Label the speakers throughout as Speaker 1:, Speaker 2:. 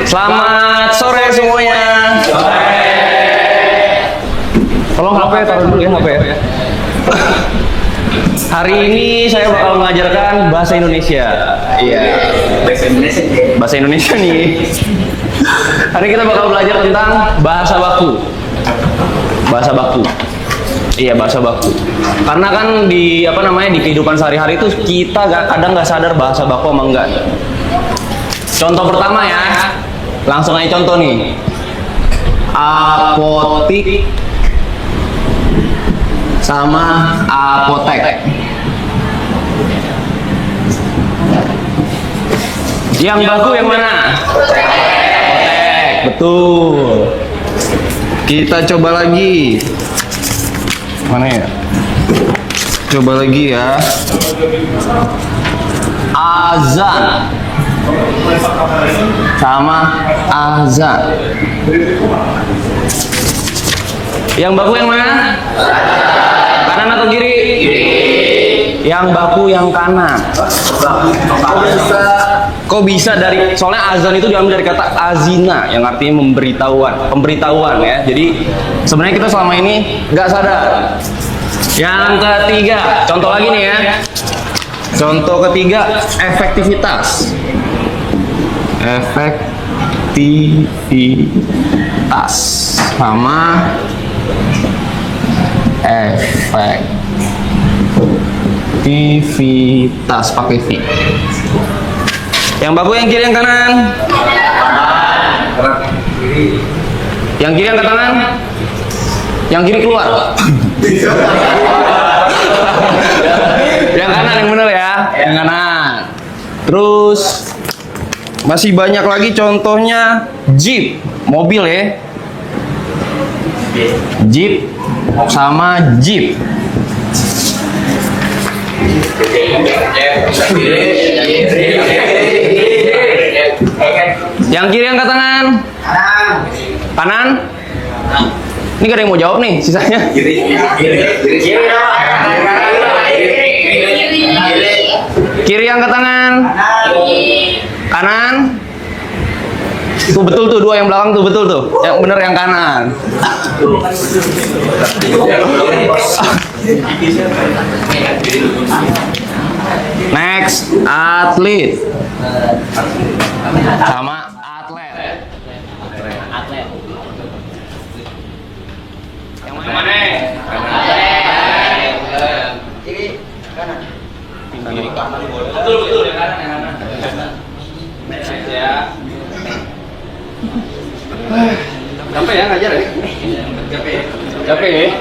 Speaker 1: Selamat sore semuanya. Tolong HP taruh dulu ya HP ya. Hari ini saya bakal mengajarkan bahasa Indonesia. Iya. Bahasa Indonesia nih. Hari ini kita bakal belajar tentang bahasa baku. Bahasa baku. Iya, bahasa baku. Karena kan di di kehidupan sehari-hari itu kita kadang nggak sadar bahasa baku sama enggak. Contoh pertama ya. Langsung aja contoh nih. Apotik sama apotek. Yang baku yang mana? Apotek. Betul. Kita coba lagi. Mana ya? Coba lagi ya. Azan sama azan. Yang baku yang mana? Kanan atau kiri? Yang baku yang kanan. Kok bisa dari, soalnya azan itu diambil dari kata azina yang artinya pemberitahuan ya. Jadi sebenarnya kita selama ini nggak sadar. Yang ketiga, contoh lagi nih ya. Contoh ketiga, efektivitas. Efektivitas sama efektivitas pakai V. Yang baku yang kiri yang kanan? Yang kiri yang ke kanan? Yang kiri keluar. Yang kanan yang benar ya, yang kanan. Terus masih banyak lagi contohnya Jeep, mobil ya. Jeep sama Jeep. Yang kiri yang ke tangan? Kanan? Ini gak ada yang mau jawab nih, sisanya. Kiri yang ke tangan? Kanan? Tuh betul tuh, dua yang belakang tuh betul tuh. Yang bener yang kanan. Next, atlet sama atlet. Yang mana? Kiri, kanan. Kiri, kanan. Betul yang kanan yang kanan. Next ya. Capek ya ngajar ya? Capek ya?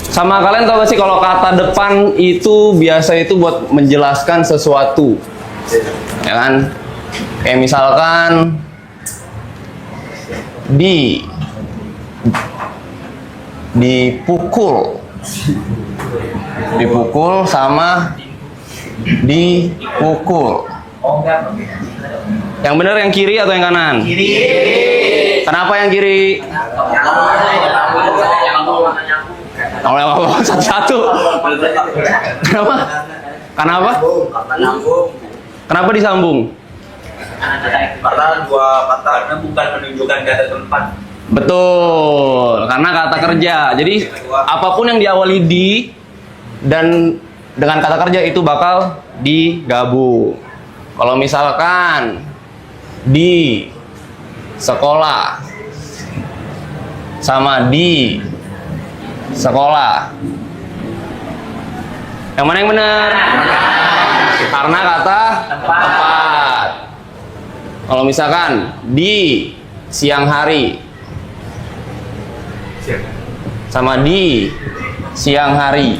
Speaker 1: Sama kalian tau gak sih kalau kata depan itu biasa itu buat menjelaskan sesuatu, ya kan? Kayak misalkan dipukul sama dipukul. Yang benar yang kiri atau yang kanan? Kiri. Kenapa yang kiri? Satu-satu. Kenapa? Kenapa? Kenapa disambung?
Speaker 2: Karena dua kata bukan menunjukkan kata tempat.
Speaker 1: Betul, karena kata kerja. Jadi apapun yang diawali di dan dengan kata kerja itu bakal digabung. Kalau misalkan di sekolah sama di sekolah, yang mana yang benar? Karena kata tempat. Kalau misalkan di siang hari sama di siang hari,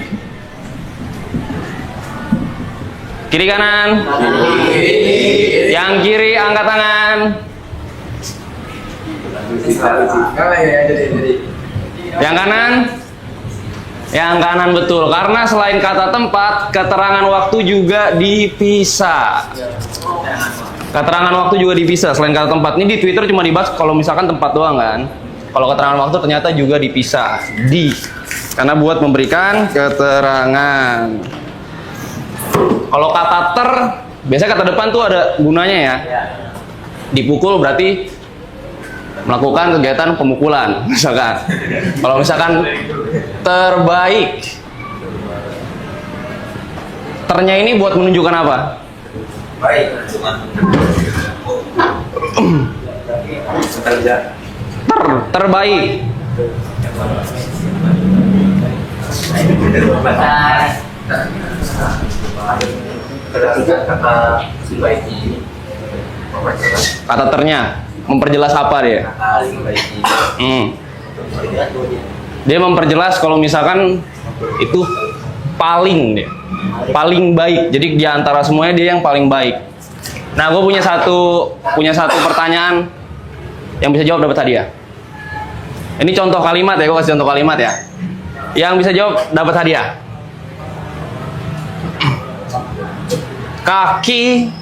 Speaker 1: kiri kanan? Yang kiri angkat tangan. Yang kanan? Yang kanan betul. Karena selain kata tempat, keterangan waktu juga dipisah. Keterangan waktu juga dipisah selain kata tempat. Ini di Twitter cuma dibahas kalau misalkan tempat doang kan. Kalau keterangan waktu ternyata juga dipisah. Karena buat memberikan keterangan. Kalau kata Biasanya kata depan tuh ada gunanya ya. Dipukul berarti melakukan kegiatan pemukulan, misalkan. Kalau misalkan terbaik, ternya ini buat menunjukkan apa?
Speaker 2: Baik, cuma
Speaker 1: Terbaik. Kata ternya memperjelas apa dia? Dia memperjelas kalau misalkan itu paling baik. Jadi di antara semuanya dia yang paling baik. Nah, gue punya satu pertanyaan yang bisa jawab dapat hadiah. Ini contoh kalimat ya, gue kasih contoh kalimat ya. Yang bisa jawab dapat hadiah. Kaki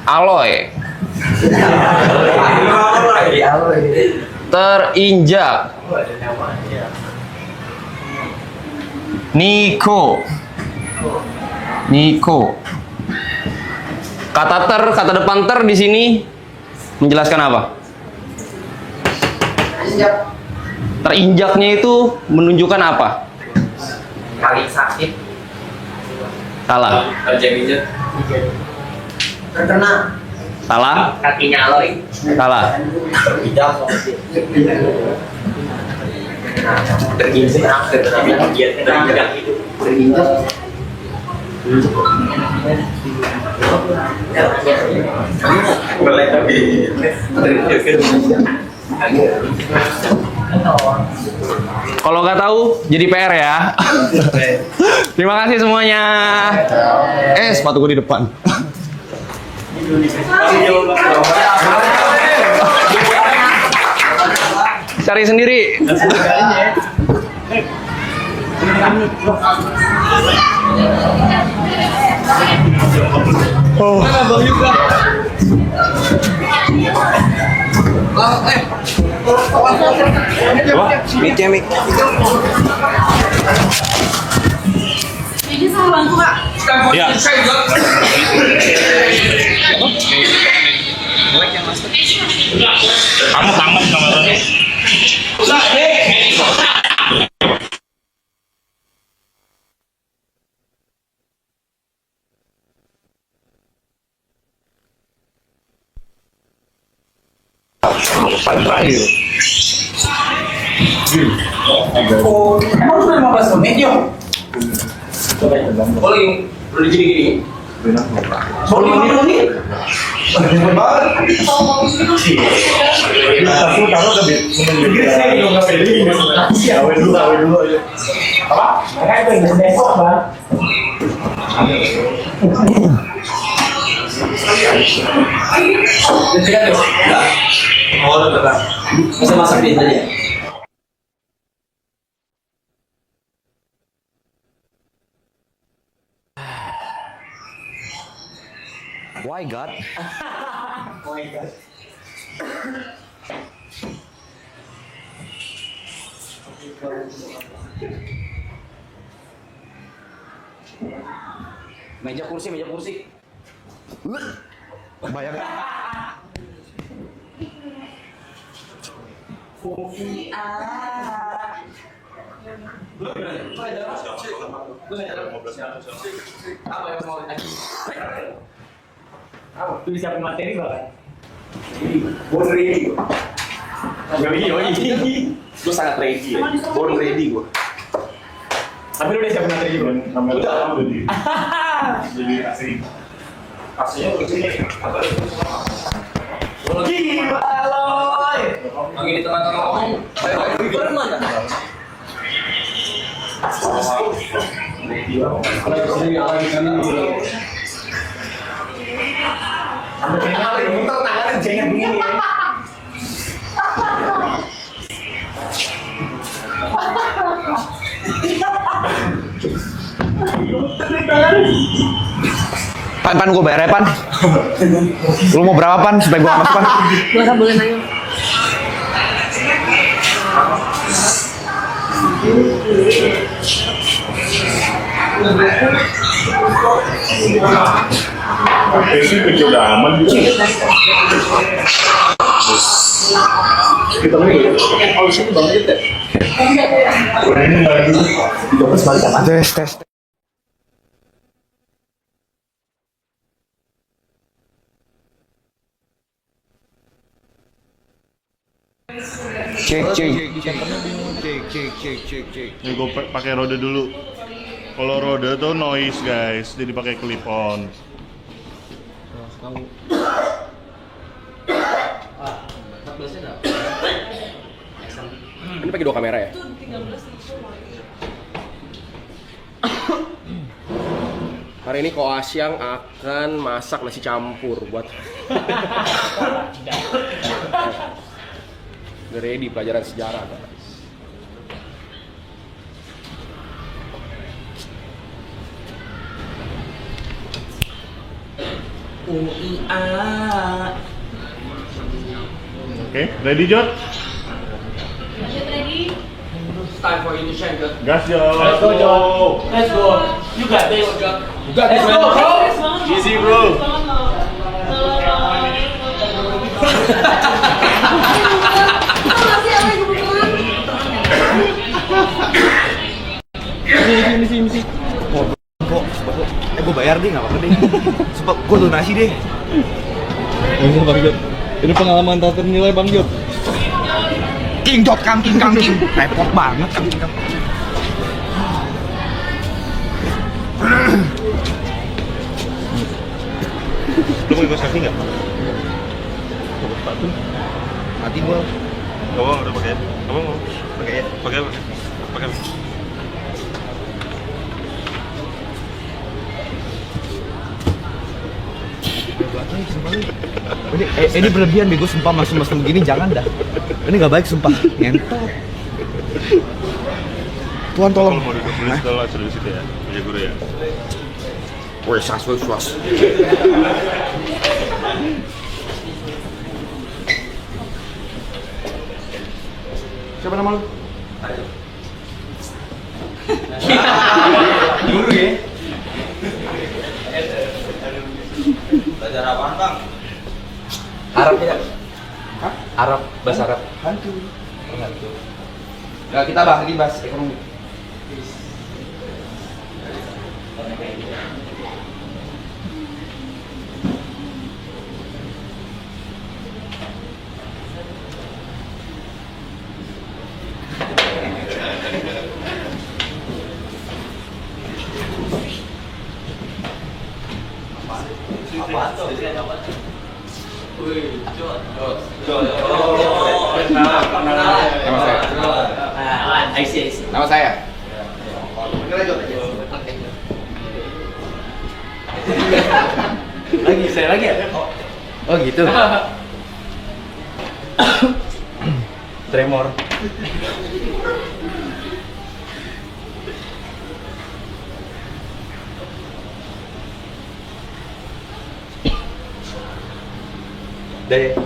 Speaker 1: aloy terinjak. Niko. Kata depan ter di sini menjelaskan apa? Terinjaknya itu menunjukkan apa?
Speaker 2: paling sakit.
Speaker 1: Salah.
Speaker 2: Terkena.
Speaker 1: Salah.
Speaker 2: Kakinya aloy.
Speaker 1: Salah. Kalau nggak tahu, jadi PR ya. Terima kasih semuanya. Sepatu gue di depan. Cari sendiri. Mik.
Speaker 3: Ini sama bangku kak.
Speaker 1: Ya.
Speaker 4: Kamu sama kameranya.
Speaker 2: Oh, emang udah 15 menit yuk? Boleh gini-gini? 10 menit. Bisa masak di aja.
Speaker 1: Why God? Meja kursi. Bayangin.
Speaker 2: Lu disiapin materi bahkan?
Speaker 1: Born ready gue. Gue sangat ready ya. Born ready gue.
Speaker 2: Tapi lu udah siapin materi juga?
Speaker 4: Udah jadi asing. Aslinya begini.
Speaker 2: Gila loy. Lagi di tengah-tengah ngomong. Baik-baik mana? Sampai kayaknya muter tangannya jangan begini ya.
Speaker 1: Pan gue bayar ya Pan. Lu mau berapa Pan supaya gue masuk Pan?
Speaker 3: Gak usah boleh nanya.
Speaker 4: Sih kecil aman gitu. Kita lagi. Ini lagi.
Speaker 1: Tes. Cek.
Speaker 4: Ini gue pakai roda dulu. Kalau roda tuh noise guys, jadi pakai clip on.
Speaker 1: Ini pakai 2 kamera ya? Hari ini Koas yang akan masak nasi campur buat udah ready pelajaran sejarah guys.
Speaker 4: Oke, ready Jod?
Speaker 1: It's time for you to shine, Jod.
Speaker 4: Gas Jod.
Speaker 2: Let's go, Jod. Let's go. You got this.
Speaker 1: You got
Speaker 2: Let's
Speaker 1: this,
Speaker 2: go,
Speaker 1: man.
Speaker 2: bro.
Speaker 4: Easy bro.
Speaker 1: Misi.
Speaker 5: Gue bayar deh, nggak apa-apa deh. Sumpah, gue donasi deh.
Speaker 1: Ini Bang Jod. Ini pengalaman tak ternilai Bang Jod.
Speaker 5: King. Repot banget Kang.
Speaker 4: Lu mau ikut selfie nggak?
Speaker 5: Mati gue.
Speaker 4: Kamu udah pakai? Kamu mau? Pakai ya? Pakai.
Speaker 5: Ini berlebihan bego, sumpah masuk begini jangan dah. Ini nggak baik sumpah. Ngentot. Tuhan tolong.
Speaker 4: Kalau mau duduk dulu sekolah suruh situ ya, punya guru ya.
Speaker 5: Woi, swas.
Speaker 1: Siapa nama lu?
Speaker 2: Guru ya. Belajar apaan, Bang?
Speaker 1: Arab ya? Hah? Arab, bahasa Arab.
Speaker 5: Hantu. Nah, kita bahas ekonomi.
Speaker 2: Apaan tuh? Wih, Jod.
Speaker 5: Nama saya.
Speaker 2: I see.
Speaker 5: Nama saya.
Speaker 2: Saya lagi ya?
Speaker 5: Oh gitu. Tremor.
Speaker 1: Deh.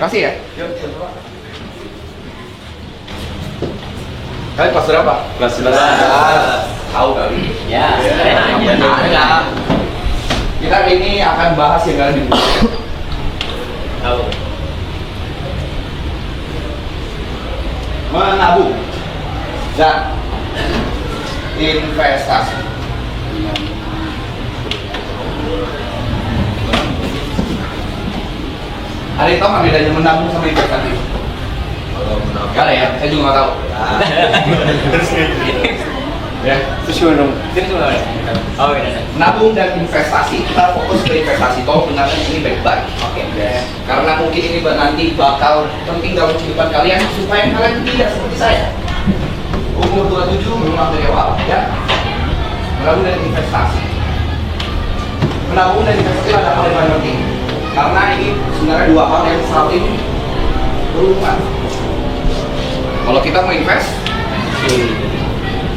Speaker 5: Makasih ya. Kalian kelas berapa?
Speaker 1: Kelas 11.
Speaker 5: Tahu kali.
Speaker 2: Ya.
Speaker 5: Kita hari ini akan bahas yang kalian dibutuhkan.
Speaker 2: Tahu.
Speaker 5: Menabung dan investasi. Ada yang tahu nggak bedanya menabung sama investasi? Gak ada ya, saya juga nggak tahu. Ya,
Speaker 1: Terus gimana dong?
Speaker 2: Oh, iya.
Speaker 5: menabung dan investasi, kita fokus ke investasi. Tolong dengarkan ini baik-baik.
Speaker 2: Oke.
Speaker 5: Karena mungkin ini nanti bakal penting dalam kehidupan kalian supaya kalian tidak seperti saya. Umur 27 memang dari awal, ya. Menabung dan investasi. Menabung dan investasi adalah hal yang paling penting. Karena ini sebenarnya dua hal yang saling berhubungan. Kalau kita mau invest,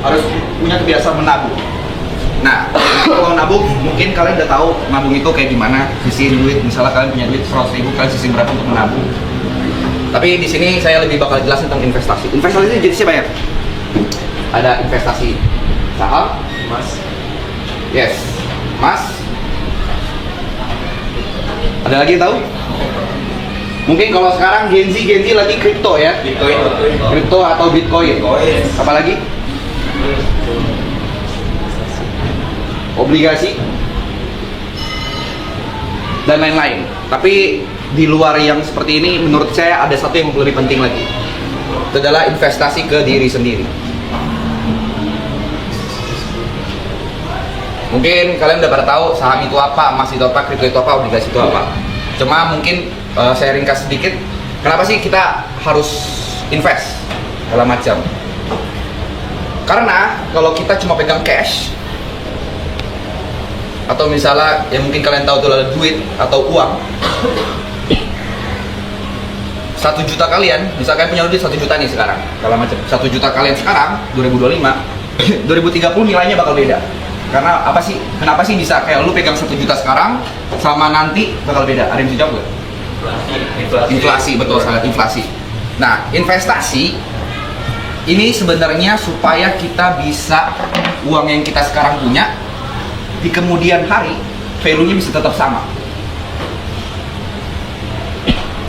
Speaker 5: harus punya kebiasaan menabung. Nah, kalau nabung, mungkin kalian udah tahu nabung itu kayak gimana, sisihin duit. Misalnya kalian punya duit 100.000, kalian sisihin berapa untuk menabung. Tapi di sini saya lebih bakal jelasin tentang investasi. Investasi itu jenisnya banyak. Ada investasi saham, emas, Yes. Mas? Ada lagi yang tahu? Mungkin kalau sekarang Gen Z lagi kripto ya?
Speaker 2: Bitcoin.
Speaker 5: Kripto atau Bitcoin. Apa lagi? Obligasi dan lain-lain. Tapi di luar yang seperti ini, menurut saya ada satu yang lebih penting lagi. Itu adalah investasi ke diri sendiri. Mungkin kalian udah pada tahu saham itu apa, emas itu apa, kripto itu apa, obligasi itu apa. Cuma mungkin saya ringkas sedikit. Kenapa sih kita harus invest segala macam? Karena kalau kita cuma pegang cash, atau misalnya yang mungkin kalian tahu itu adalah duit atau uang, 1 juta kalian, misalkan punya duit 1 juta nih sekarang, kalau macam 1 juta kalian sekarang 2025, 2030 nilainya bakal beda. Karena apa sih? Kenapa sih bisa kayak lu pegang 1 juta sekarang sama nanti bakal beda? Ada yang bisa jawab nggak? Inflasi, betul sangat inflasi. Nah, investasi ini sebenarnya supaya kita bisa uang yang kita sekarang punya di kemudian hari value-nya bisa tetap sama.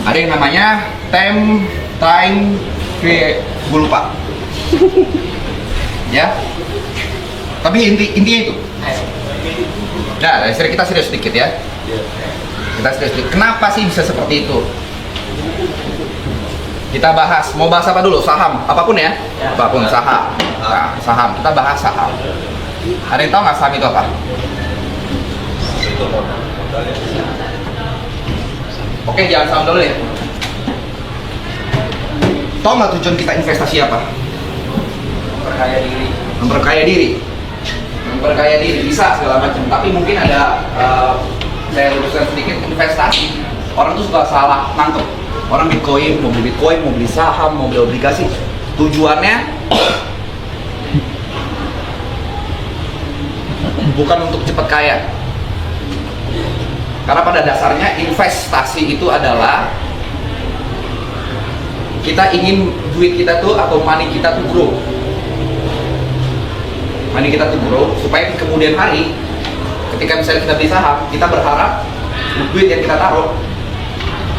Speaker 5: Ada yang namanya time gue lupa. Ya. Tapi intinya itu. Nah, kita serius sedikit ya. Kita serius sedikit. Kenapa sih bisa seperti itu? Kita bahas. Mau bahas apa dulu? Saham, apapun ya. Apapun saham. Nah, saham. Kita bahas saham. Ada yang tahu nggak saham itu apa? Oke, jangan saham dulu ya. Tahu nggak tujuan kita investasi apa?
Speaker 2: Perkaya diri.
Speaker 5: Memperkaya diri. Memperkaya diri bisa segala macam. Tapi mungkin ada saya luruskan sedikit, investasi. Orang tuh suka salah nangkep. Orang Bitcoin, mau beli saham, mau beli obligasi. Tujuannya bukan untuk cepat kaya. Karena pada dasarnya investasi itu adalah kita ingin duit kita tuh atau money kita tuh grow. Money kita tuh grow supaya di kemudian hari ketika misalnya kita beli saham, kita berharap duit yang kita taruh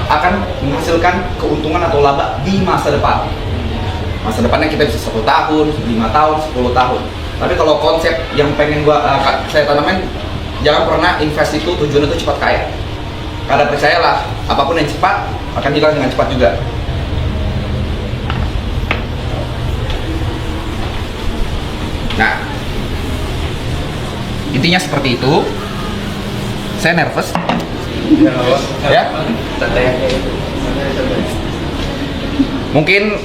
Speaker 5: akan menghasilkan keuntungan atau laba di masa depan. Masa depannya kita bisa 10 tahun, 5 tahun, 10 tahun. Tapi kalau konsep yang pengen saya tanamin, jangan pernah invest itu tujuannya itu cepat kaya. Karena percayalah, apapun yang cepat akan hilang dengan cepat juga. Nah, intinya seperti itu. Saya nervous. Ya. Mungkin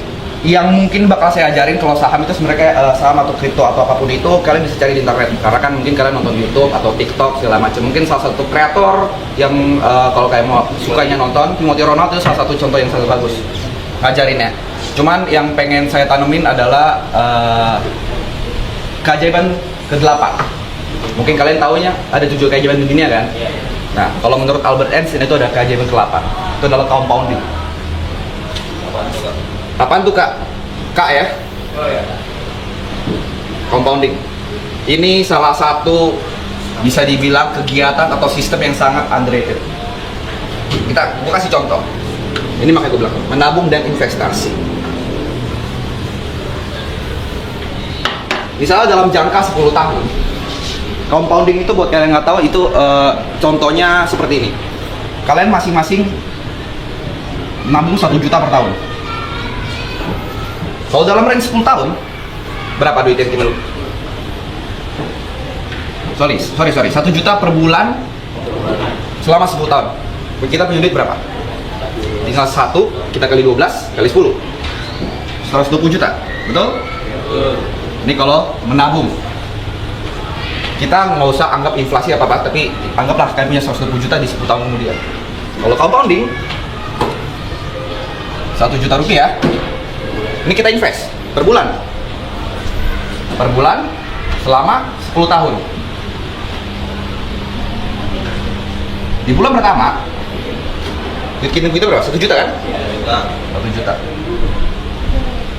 Speaker 5: bakal saya ajarin kalau saham itu sebenarnya kayak saham atau kripto atau apapun itu kalian bisa cari di internet. Karena kan mungkin kalian nonton YouTube atau TikTok segala macam. Mungkin salah satu kreator yang kalau kayak mau sukanya nonton Timothy Ronald itu salah satu contoh yang sangat bagus ngajarinnya. Cuman yang pengen saya tanemin adalah keajaiban ke-8. Mungkin kalian taunya ada 7 keajaiban di dunia kan? Nah, kalau menurut Albert Einstein itu ada keajaiban ke-8. Itu adalah compounding. Apaan tuh Kak? Kak ya?
Speaker 2: Oh ya.
Speaker 5: Compounding. Ini salah satu bisa dibilang kegiatan atau sistem yang sangat underrated. Gue kasih contoh. Ini makanya gue bilang menabung dan investasi. Misalnya dalam jangka 10 tahun, compounding itu buat kalian yang nggak tahu itu contohnya seperti ini. Kalian masing-masing nabung 1 juta per tahun. Kalau dalam range 10 tahun, berapa duit yang kita lu? Sorry, 1 juta per bulan selama 10 tahun. Kita punya duit berapa? Tinggal 1, kita kali 12, kali 10 120 juta, betul? Ini kalau menabung. Kita nggak usah anggap inflasi apa-apa, tapi anggaplah kalian punya 120 juta di 10 tahun kemudian. Kalau compounding, 1 juta rupiah, ini kita invest per bulan. Per bulan selama 10 tahun. Di bulan pertama, duit kita berapa? 1 juta kan? 1 juta.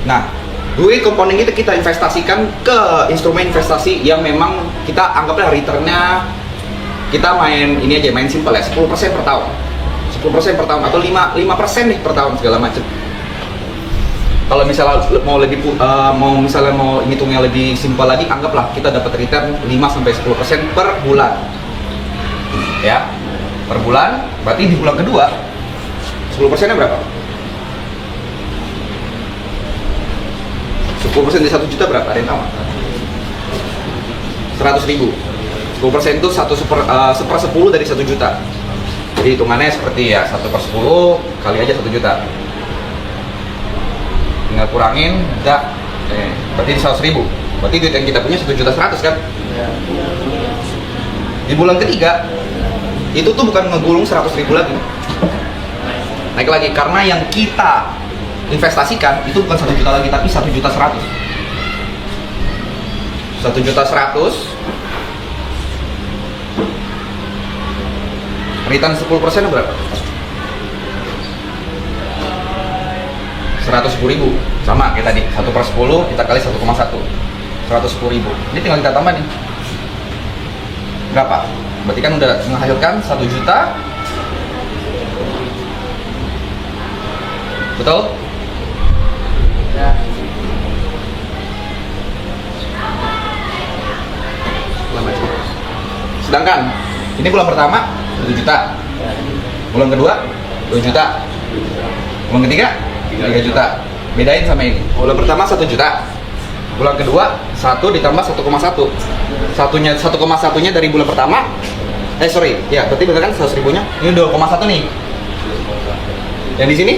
Speaker 5: Nah, Duit compounding itu kita investasikan ke instrumen investasi yang memang kita anggaplah returnnya, kita main ini aja, main simpel ya, 10% per tahun. 10% per tahun atau 5% nih per tahun segala macam. Kalau misalnya mau ngitungnya lebih simpel lagi, anggaplah kita dapat return 5-10% per bulan. Ya. Per bulan, berarti di bulan kedua 10%-nya berapa? 10% dari 1 juta berapa? Ada yang tahu? 100.000. 10% itu 1/10 dari 1 juta. Jadi hitungannya seperti ya 1/10 kali aja 1 juta. Tinggal kurangin, udah. Berarti 100.000. Berarti duit yang kita punya 1.100.000 kan? Di bulan ketiga itu tuh bukan ngegulung 100.000 lagi. Naik lagi karena yang kita investasikan itu bukan 1 juta lagi, tapi 1.100.000. 1.100.000 return 10% berapa? 110.000. Sama kayak tadi, 1/10 kita kali 1,1. 110.000. Ini tinggal kita tambah nih. Berapa? Berarti kan udah menghasilkan 1 juta. Betul? Ya. Sedangkan ini bulan pertama 1 juta, bulan kedua 2 juta, bulan ketiga 3 juta. Bedain sama ini. Bulan pertama 1 juta, bulan kedua 1 ditambah 1,1. 1,1-nya dari bulan pertama. Ya berarti bener kan 100.000-nya. Ini 2,1 nih. Yang di sini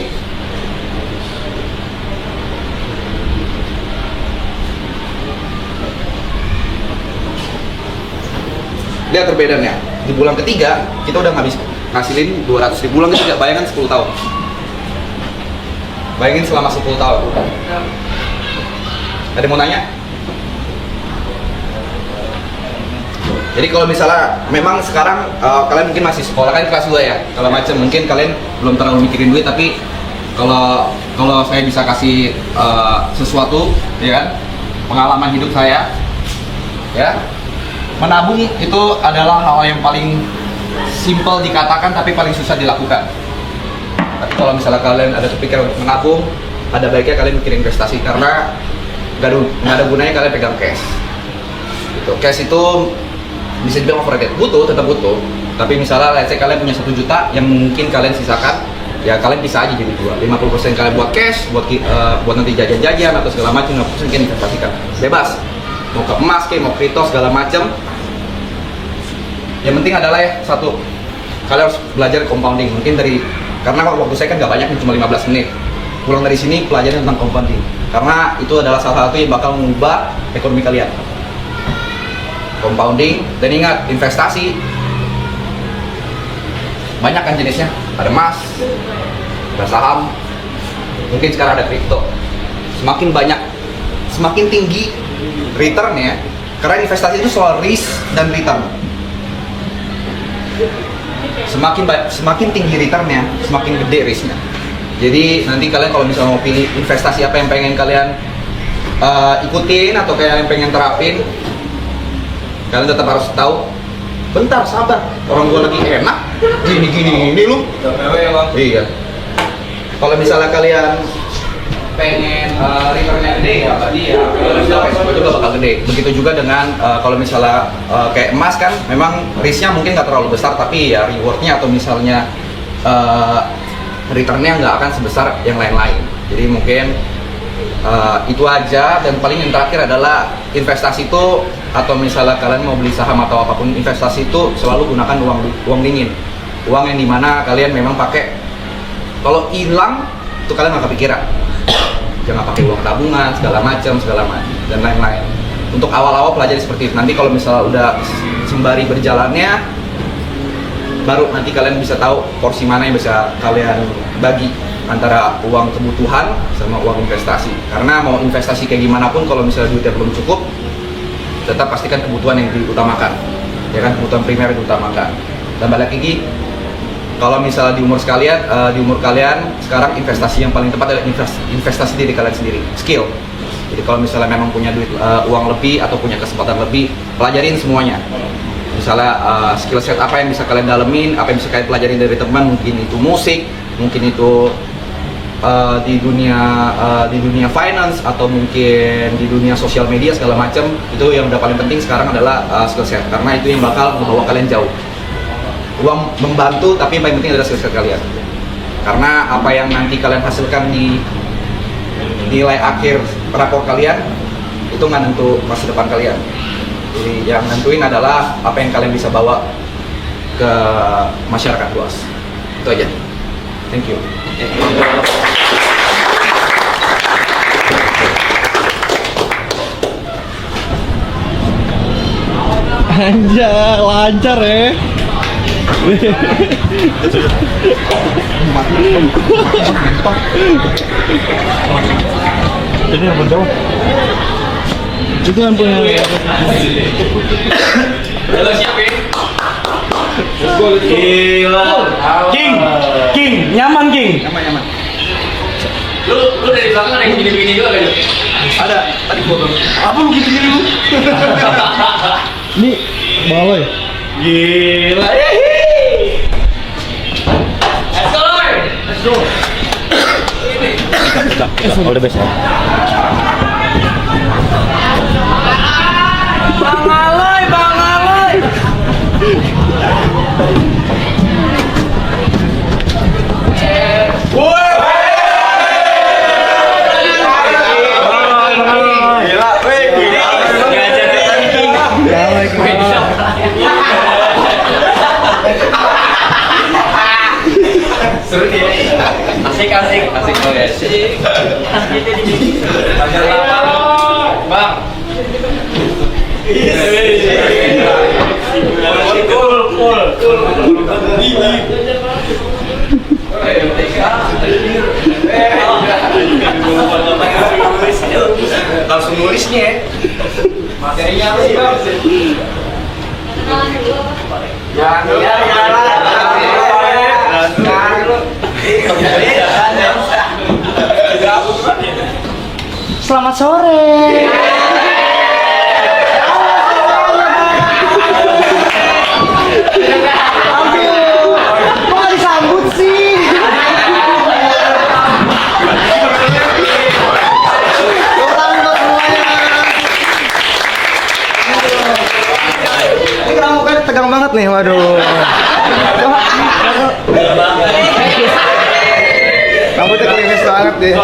Speaker 5: lihat perbedaannya. Di bulan ketiga kita udah ngasilin 200.000. Bulan ketiga, bayangkan 10 tahun. Bayangin selama 10 tahun. Ada yang mau nanya? Jadi kalau misalnya memang sekarang kalian mungkin masih sekolah kan kelas 2 ya, kalau macam mungkin kalian belum terlalu mikirin duit, tapi kalau saya bisa kasih sesuatu, ya kan, pengalaman hidup saya, ya, menabung itu adalah hal yang paling simple dikatakan tapi paling susah dilakukan. Tapi kalau misalnya kalian ada kepikiran untuk menabung, ada baiknya kalian mikirin investasi karena nggak ada gunanya kalian pegang cash. Gitu. Cash itu bisa dibilang overrated, tetap butuh. Tapi misalnya let's say kalian punya 1 juta yang mungkin kalian sisakan, ya kalian bisa aja jadi 50% kalian buat cash, buat nanti jajan-jajan atau segala macam, 50% kalian investasikan. Bebas. Mau ke emas, mau kripto segala macam. Yang penting adalah ya satu, kalian harus belajar compounding. Mungkin karena waktu saya kan nggak banyak, cuma 15 menit. Pulang dari sini pelajarin tentang compounding. Karena itu adalah salah satu yang bakal mengubah ekonomi kalian. Compounding, dan ingat, investasi banyak kan jenisnya. Ada emas, ada saham, mungkin sekarang ada kripto. Semakin tinggi returnnya, karena investasi itu soal risk dan return. Semakin tinggi returnnya, semakin gede risknya. Jadi nanti kalian kalau misalnya mau pilih investasi apa yang pengen kalian ikutin atau kalian pengen terapin, kalian tetap harus tahu. Bentar, sabar, orang gua lagi enak, gini lu. Iya. Kalau misalnya kalian pengen returnnya gede, ya berarti ya resiko juga bakal gede. Begitu juga dengan kalau misalnya kayak emas kan, memang risknya mungkin nggak terlalu besar, tapi ya rewardnya atau misalnya returnnya nggak akan sebesar yang lain-lain. Jadi mungkin itu aja. Dan paling yang terakhir adalah investasi itu, atau misalnya kalian mau beli saham atau apapun investasi itu, selalu gunakan uang dingin, uang yang dimana kalian memang pakai. Kalau hilang itu kalian nggak kepikiran. Jangan pakai uang tabungan segala macam dan lain-lain. Untuk awal-awal pelajari seperti itu. Nanti kalau misalnya udah sembari berjalannya, baru nanti kalian bisa tahu porsi mana yang bisa kalian bagi antara uang kebutuhan sama uang investasi. Karena mau investasi kayak gimana pun, kalau misalnya duitnya belum cukup, tetap pastikan kebutuhan yang diutamakan, ya kan, kebutuhan primer diutamakan. Dan balik lagi, kalau misalnya di umur kalian sekarang investasi yang paling tepat adalah investasi diri kalian sendiri, skill Jadi kalau misalnya memang punya duit uang lebih atau punya kesempatan lebih, pelajarin semuanya. Misalnya skill set apa yang bisa kalian dalemin, apa yang bisa kalian pelajarin dari teman, mungkin itu musik, mungkin itu di dunia finance, atau mungkin di dunia sosial media segala macam. Itu yang udah paling penting sekarang adalah skill set, karena itu yang bakal membawa kalian jauh. Uang membantu, tapi yang paling penting adalah skill set kalian, karena apa yang nanti kalian hasilkan di nilai akhir rapor kalian itu nggak nentu masa depan kalian. Jadi yang nentuin adalah apa yang kalian bisa bawa ke masyarakat luas. Itu aja. Thank you.
Speaker 1: Anjay, lancar ya.
Speaker 4: Ini yang jauh.
Speaker 1: Itu yang punya.
Speaker 2: Halo, siap ya?
Speaker 1: Gila. King, nyaman King.
Speaker 5: Nyaman.
Speaker 2: Lu dari belakang ada yang gini-gini juga kan?
Speaker 5: Ada tadi foto.
Speaker 1: Apa lu gini-gini lu? Ini baloi. Gila.
Speaker 2: Let's go.
Speaker 1: All the best ya. Bang Aloy.
Speaker 2: Seru nih. Asik. Oh ya, asik. Bang.
Speaker 5: Langsung nulisnya ya. Materinya apa sih, Bang?
Speaker 1: Selamat sore. Aduh, kok nggak disambut sih? Tepuk tangan buat semuanya. Ini kenapa mukanya tegang banget nih, waduh. Rambutnya krimis banget deh.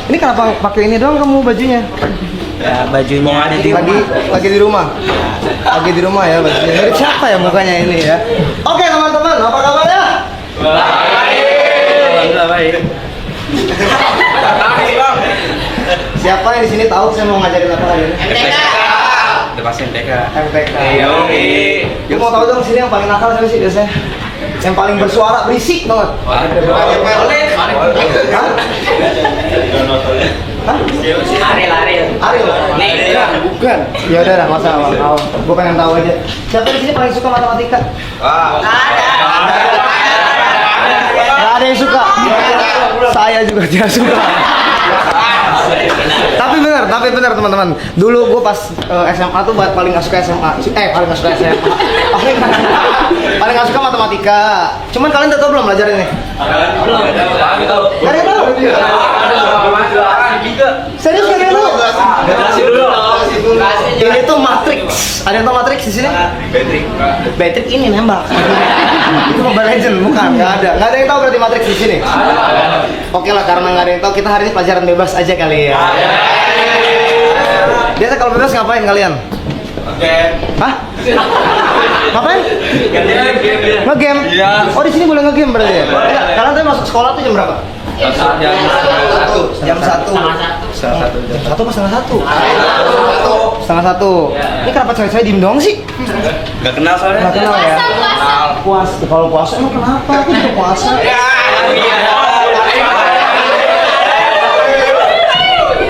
Speaker 1: Ini kenapa pakai ini doang kamu bajunya?
Speaker 6: Ya, bajunya ada di
Speaker 1: Lagi di rumah. Lagi di rumah ya bajunya. Mirip siapa ya mukanya ini ya? Oke teman-teman, apa kabarnya?
Speaker 6: baik.
Speaker 1: Siapa yang di sini tahu saya mau ngajarin apa hari ini?
Speaker 6: Udah pasti MTK.
Speaker 1: MTK. Gue mau tahu dong sini yang paling nakal siapa sih biasanya? Yang paling bersuara berisik banget. Hah? Ariel? Bukan. Ya udah lah, masa awal. Gue pengen tahu aja. Siapa di sini paling suka matematika? Gak ada yang suka. Saya juga tidak suka. Tapi benar teman-teman. Dulu gue pas SMA tuh paling gak suka SMA. Paling gak suka SMA. Paling gak suka matematika. Cuman kalian udah tau belum belajar ini? Belum. Gak ada yang tahu? Serius gak ada yang tahu? Ini tuh matrix. Ada yang tahu matrix di sini? Matrix ini nembak. Itu Mobile Legend bukan? Gak ada yang tahu berarti matrix di sini. Oke lah, karena nggak ada yang tahu, kita hari ini pelajaran bebas aja kali ya. Biasa kalau bebas ngapain kalian? Hah? Ngapain? Nge-game? Oh di sini boleh nge-game berarti ya? Kalian tadi masuk sekolah tuh jam berapa? Jam 1. Setengah satu. Ini kenapa cewek-cewek diem doang sih?
Speaker 6: Gak kenal soalnya.
Speaker 1: Gak kenal ya? Puasa. Kalau puasa emang kenapa? Aku juga puasa.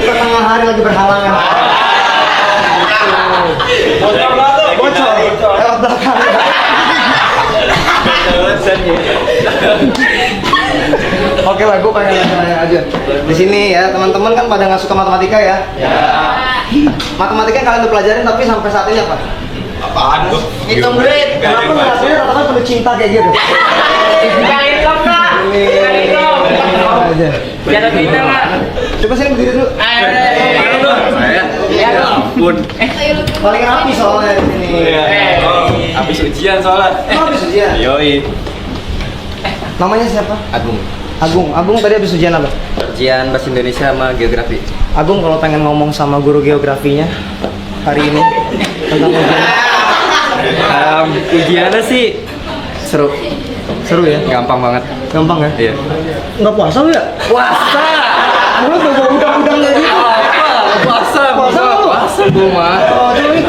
Speaker 1: Setengah hari lagi berhalangan. Bocor. Lewat belakang.
Speaker 5: Oke lah, gue pengen nanya aja. Di sini ya, teman-teman kan pada nggak suka matematika ya? Ya. Matematika yang kalian udah pelajarin tapi sampai saat ini apa?
Speaker 2: Apaan tuh?
Speaker 5: Hitung duit. Kenapa ngelakuinnya rata-rata penuh cinta kayak gitu?
Speaker 3: Kalian dong kak. Kalian dong.
Speaker 5: Aja.
Speaker 3: Jatuh cinta kak.
Speaker 5: Coba sini berdiri dulu.
Speaker 3: Ya dong.
Speaker 6: Pun.
Speaker 5: Paling rapi soalnya di sini.
Speaker 6: Habis ujian soalnya.
Speaker 5: Habis ujian.
Speaker 6: Yoi.
Speaker 5: Namanya siapa?
Speaker 6: Agung.
Speaker 5: Agung tadi habis ujian apa?
Speaker 6: Ujian bahasa Indonesia sama geografi.
Speaker 5: Agung kalau pengen ngomong sama guru geografinya hari ini tentang ujian.
Speaker 6: Ujiannya sih seru.
Speaker 5: Seru ya?
Speaker 6: Gampang banget.
Speaker 5: Gampang ya?
Speaker 6: Iya.
Speaker 5: Nggak puasa lu ya?
Speaker 6: Puasa.
Speaker 5: Lu udah bawa udang-udang kayak gitu?
Speaker 6: Puasa.
Speaker 5: Puasa lu?
Speaker 6: Puasa gua mah.
Speaker 5: Oh, coba nih.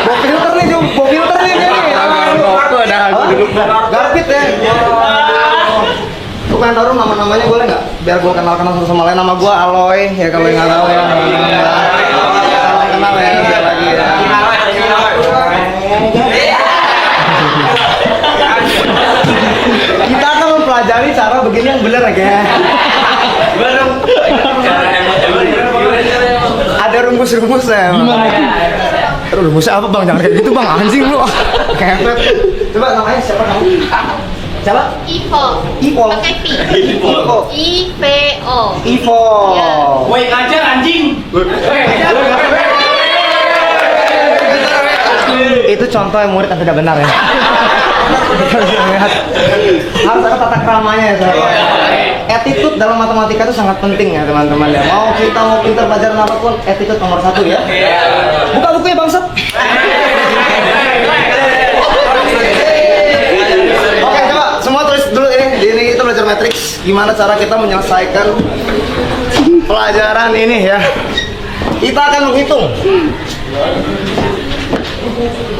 Speaker 5: Bawa filter nih, Jum. Bawa filter nih dia nih.
Speaker 6: Rokok dah aku duduk.
Speaker 5: Garpit ya? Lu pengen taruh nama-namanya boleh nggak? Biar gue kenal-kenal satu sama lain. Nama gue Aloy, ya kalau yang nggak tahu ya. Kenal ya, biar lagi ya. Kita akan mempelajari cara begini yang benar ya. Ada rumus-rumusnya. Gimana? Rumusnya apa bang? Jangan kayak gitu bang, anjing lu. Kepet. Coba namanya siapa kamu? Siapa?
Speaker 7: Ivo.
Speaker 5: Ivo.
Speaker 7: Pakai P.
Speaker 5: Ivo.
Speaker 7: IVO.
Speaker 5: Ivo.
Speaker 7: Ya.
Speaker 3: Woi ngajar anjing.
Speaker 5: Itu contoh yang murid yang tidak benar ya. Harus ada tata keramanya ya. Attitude dalam matematika itu sangat penting ya teman-teman ya. Mau kita mau pintar pelajaran apapun, attitude nomor 1 ya. Buka bukunya bangsat. Oke coba semua tulis dulu ini kita belajar matriks. Gimana cara kita menyelesaikan pelajaran ini ya. Kita akan menghitung.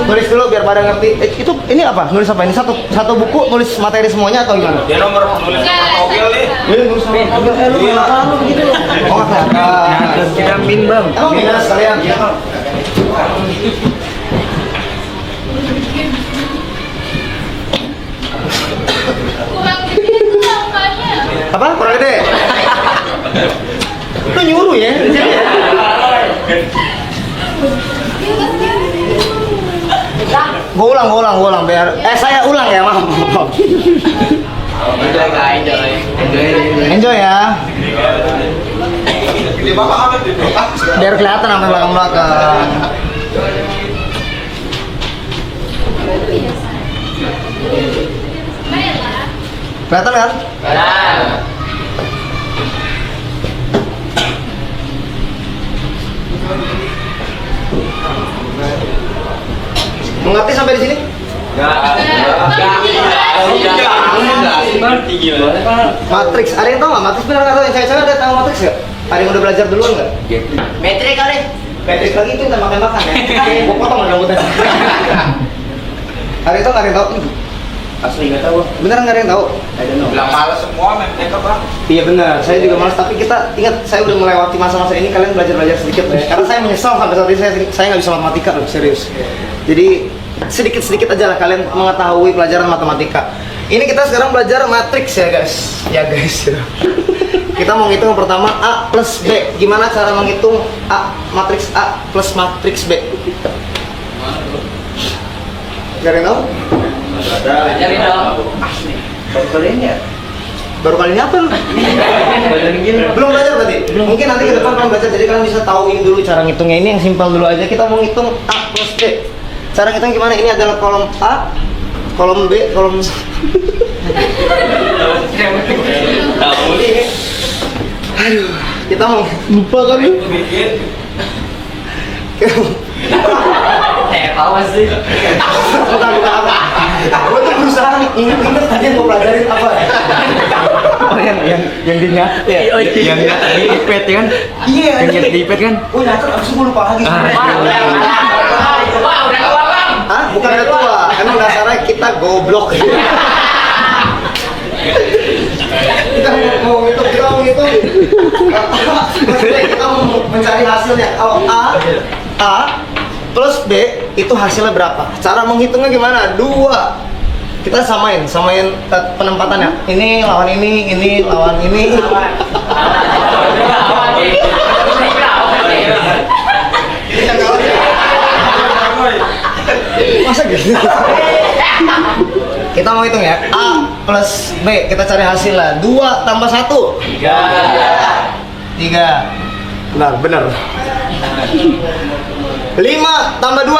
Speaker 5: Tulis dulu biar pada ngerti. Itu ini apa? Nulis apa? Ini satu buku nulis materi semuanya atau gimana?
Speaker 2: Dia nomor nulis mobil nih.
Speaker 5: Nulis sama mobil. Lu kenapa lu begitu lu? Oh, enggak.
Speaker 6: Kita min bang.
Speaker 5: Emang minus sekalian.
Speaker 7: Kurang gede namanya.
Speaker 5: Apa? Kurang gede. Lu nyuruh ya? Gue ulang biar saya ulang ya, maaf. Enjoy ya. Biar kelihatan sampai belakang-belakang. Kelihatan kan? Mengerti sampai di sini? Matriks, ada yang tahu nggak? Matriks benar nggak tahu? Yang cewek-cewek ada tahu matriks nggak? Ada yang udah belajar duluan nggak?
Speaker 7: Metrik kali.
Speaker 5: Matriks lagi itu kita makan ya. Gua potong rambutnya. Ada yang tahu nggak? Ada yang tahu?
Speaker 6: Asli nggak tahu.
Speaker 5: Beneran nggak ada yang tahu?
Speaker 2: Bilang males semua mereka bang.
Speaker 5: Iya benar, saya juga malas. Tapi kita ingat, saya udah melewati masa-masa ini. Kalian belajar sedikit ya. Karena saya menyesal sampai saat ini saya nggak bisa matematika loh, serius. Jadi sedikit-sedikit aja lah kalian mengetahui pelajaran matematika. Ini kita sekarang belajar matriks ya guys. Ya guys. Kita mau ngitung yang pertama A plus B. Gimana cara menghitung A matriks A plus matriks B? Gak ada yang tahu?
Speaker 3: Jadi dong.
Speaker 5: Baru kali ini ya? Baru kali ini apa lu? Belum belajar berarti? Mungkin nanti ke depan kalian belajar, jadi kalian bisa tahu ini dulu cara ngitungnya. Ini yang simpel dulu aja. Kita mau ngitung A plus B. Cara ngitung gimana? Ini adalah kolom A, kolom B, kolom Aduh, kita mau lupa kali.
Speaker 3: Tahu sih.
Speaker 5: Bukan apa. Gue tuh berusaha inget tadi yang gue pelajarin apa. Oh yang diingat ya.
Speaker 6: Yang di iPad kan?
Speaker 5: Iya.
Speaker 6: Yang di iPad kan?
Speaker 5: Oh nyatet, abis itu gue lupa lagi.
Speaker 3: Wah, udah tua bang.
Speaker 5: Hah? Bukan udah tua. Emang dasarnya kita goblok. Kita mau ngitung. Kita mau mencari hasilnya. Kalau A plus B itu hasilnya berapa? Cara menghitungnya gimana? 2 Kita samain penempatannya. Ini lawan ini lawan ini. Masa gitu? Kita mau hitung ya. A plus B, kita cari hasilnya. 2 tambah 1. 3. Benar. 5 tambah 2.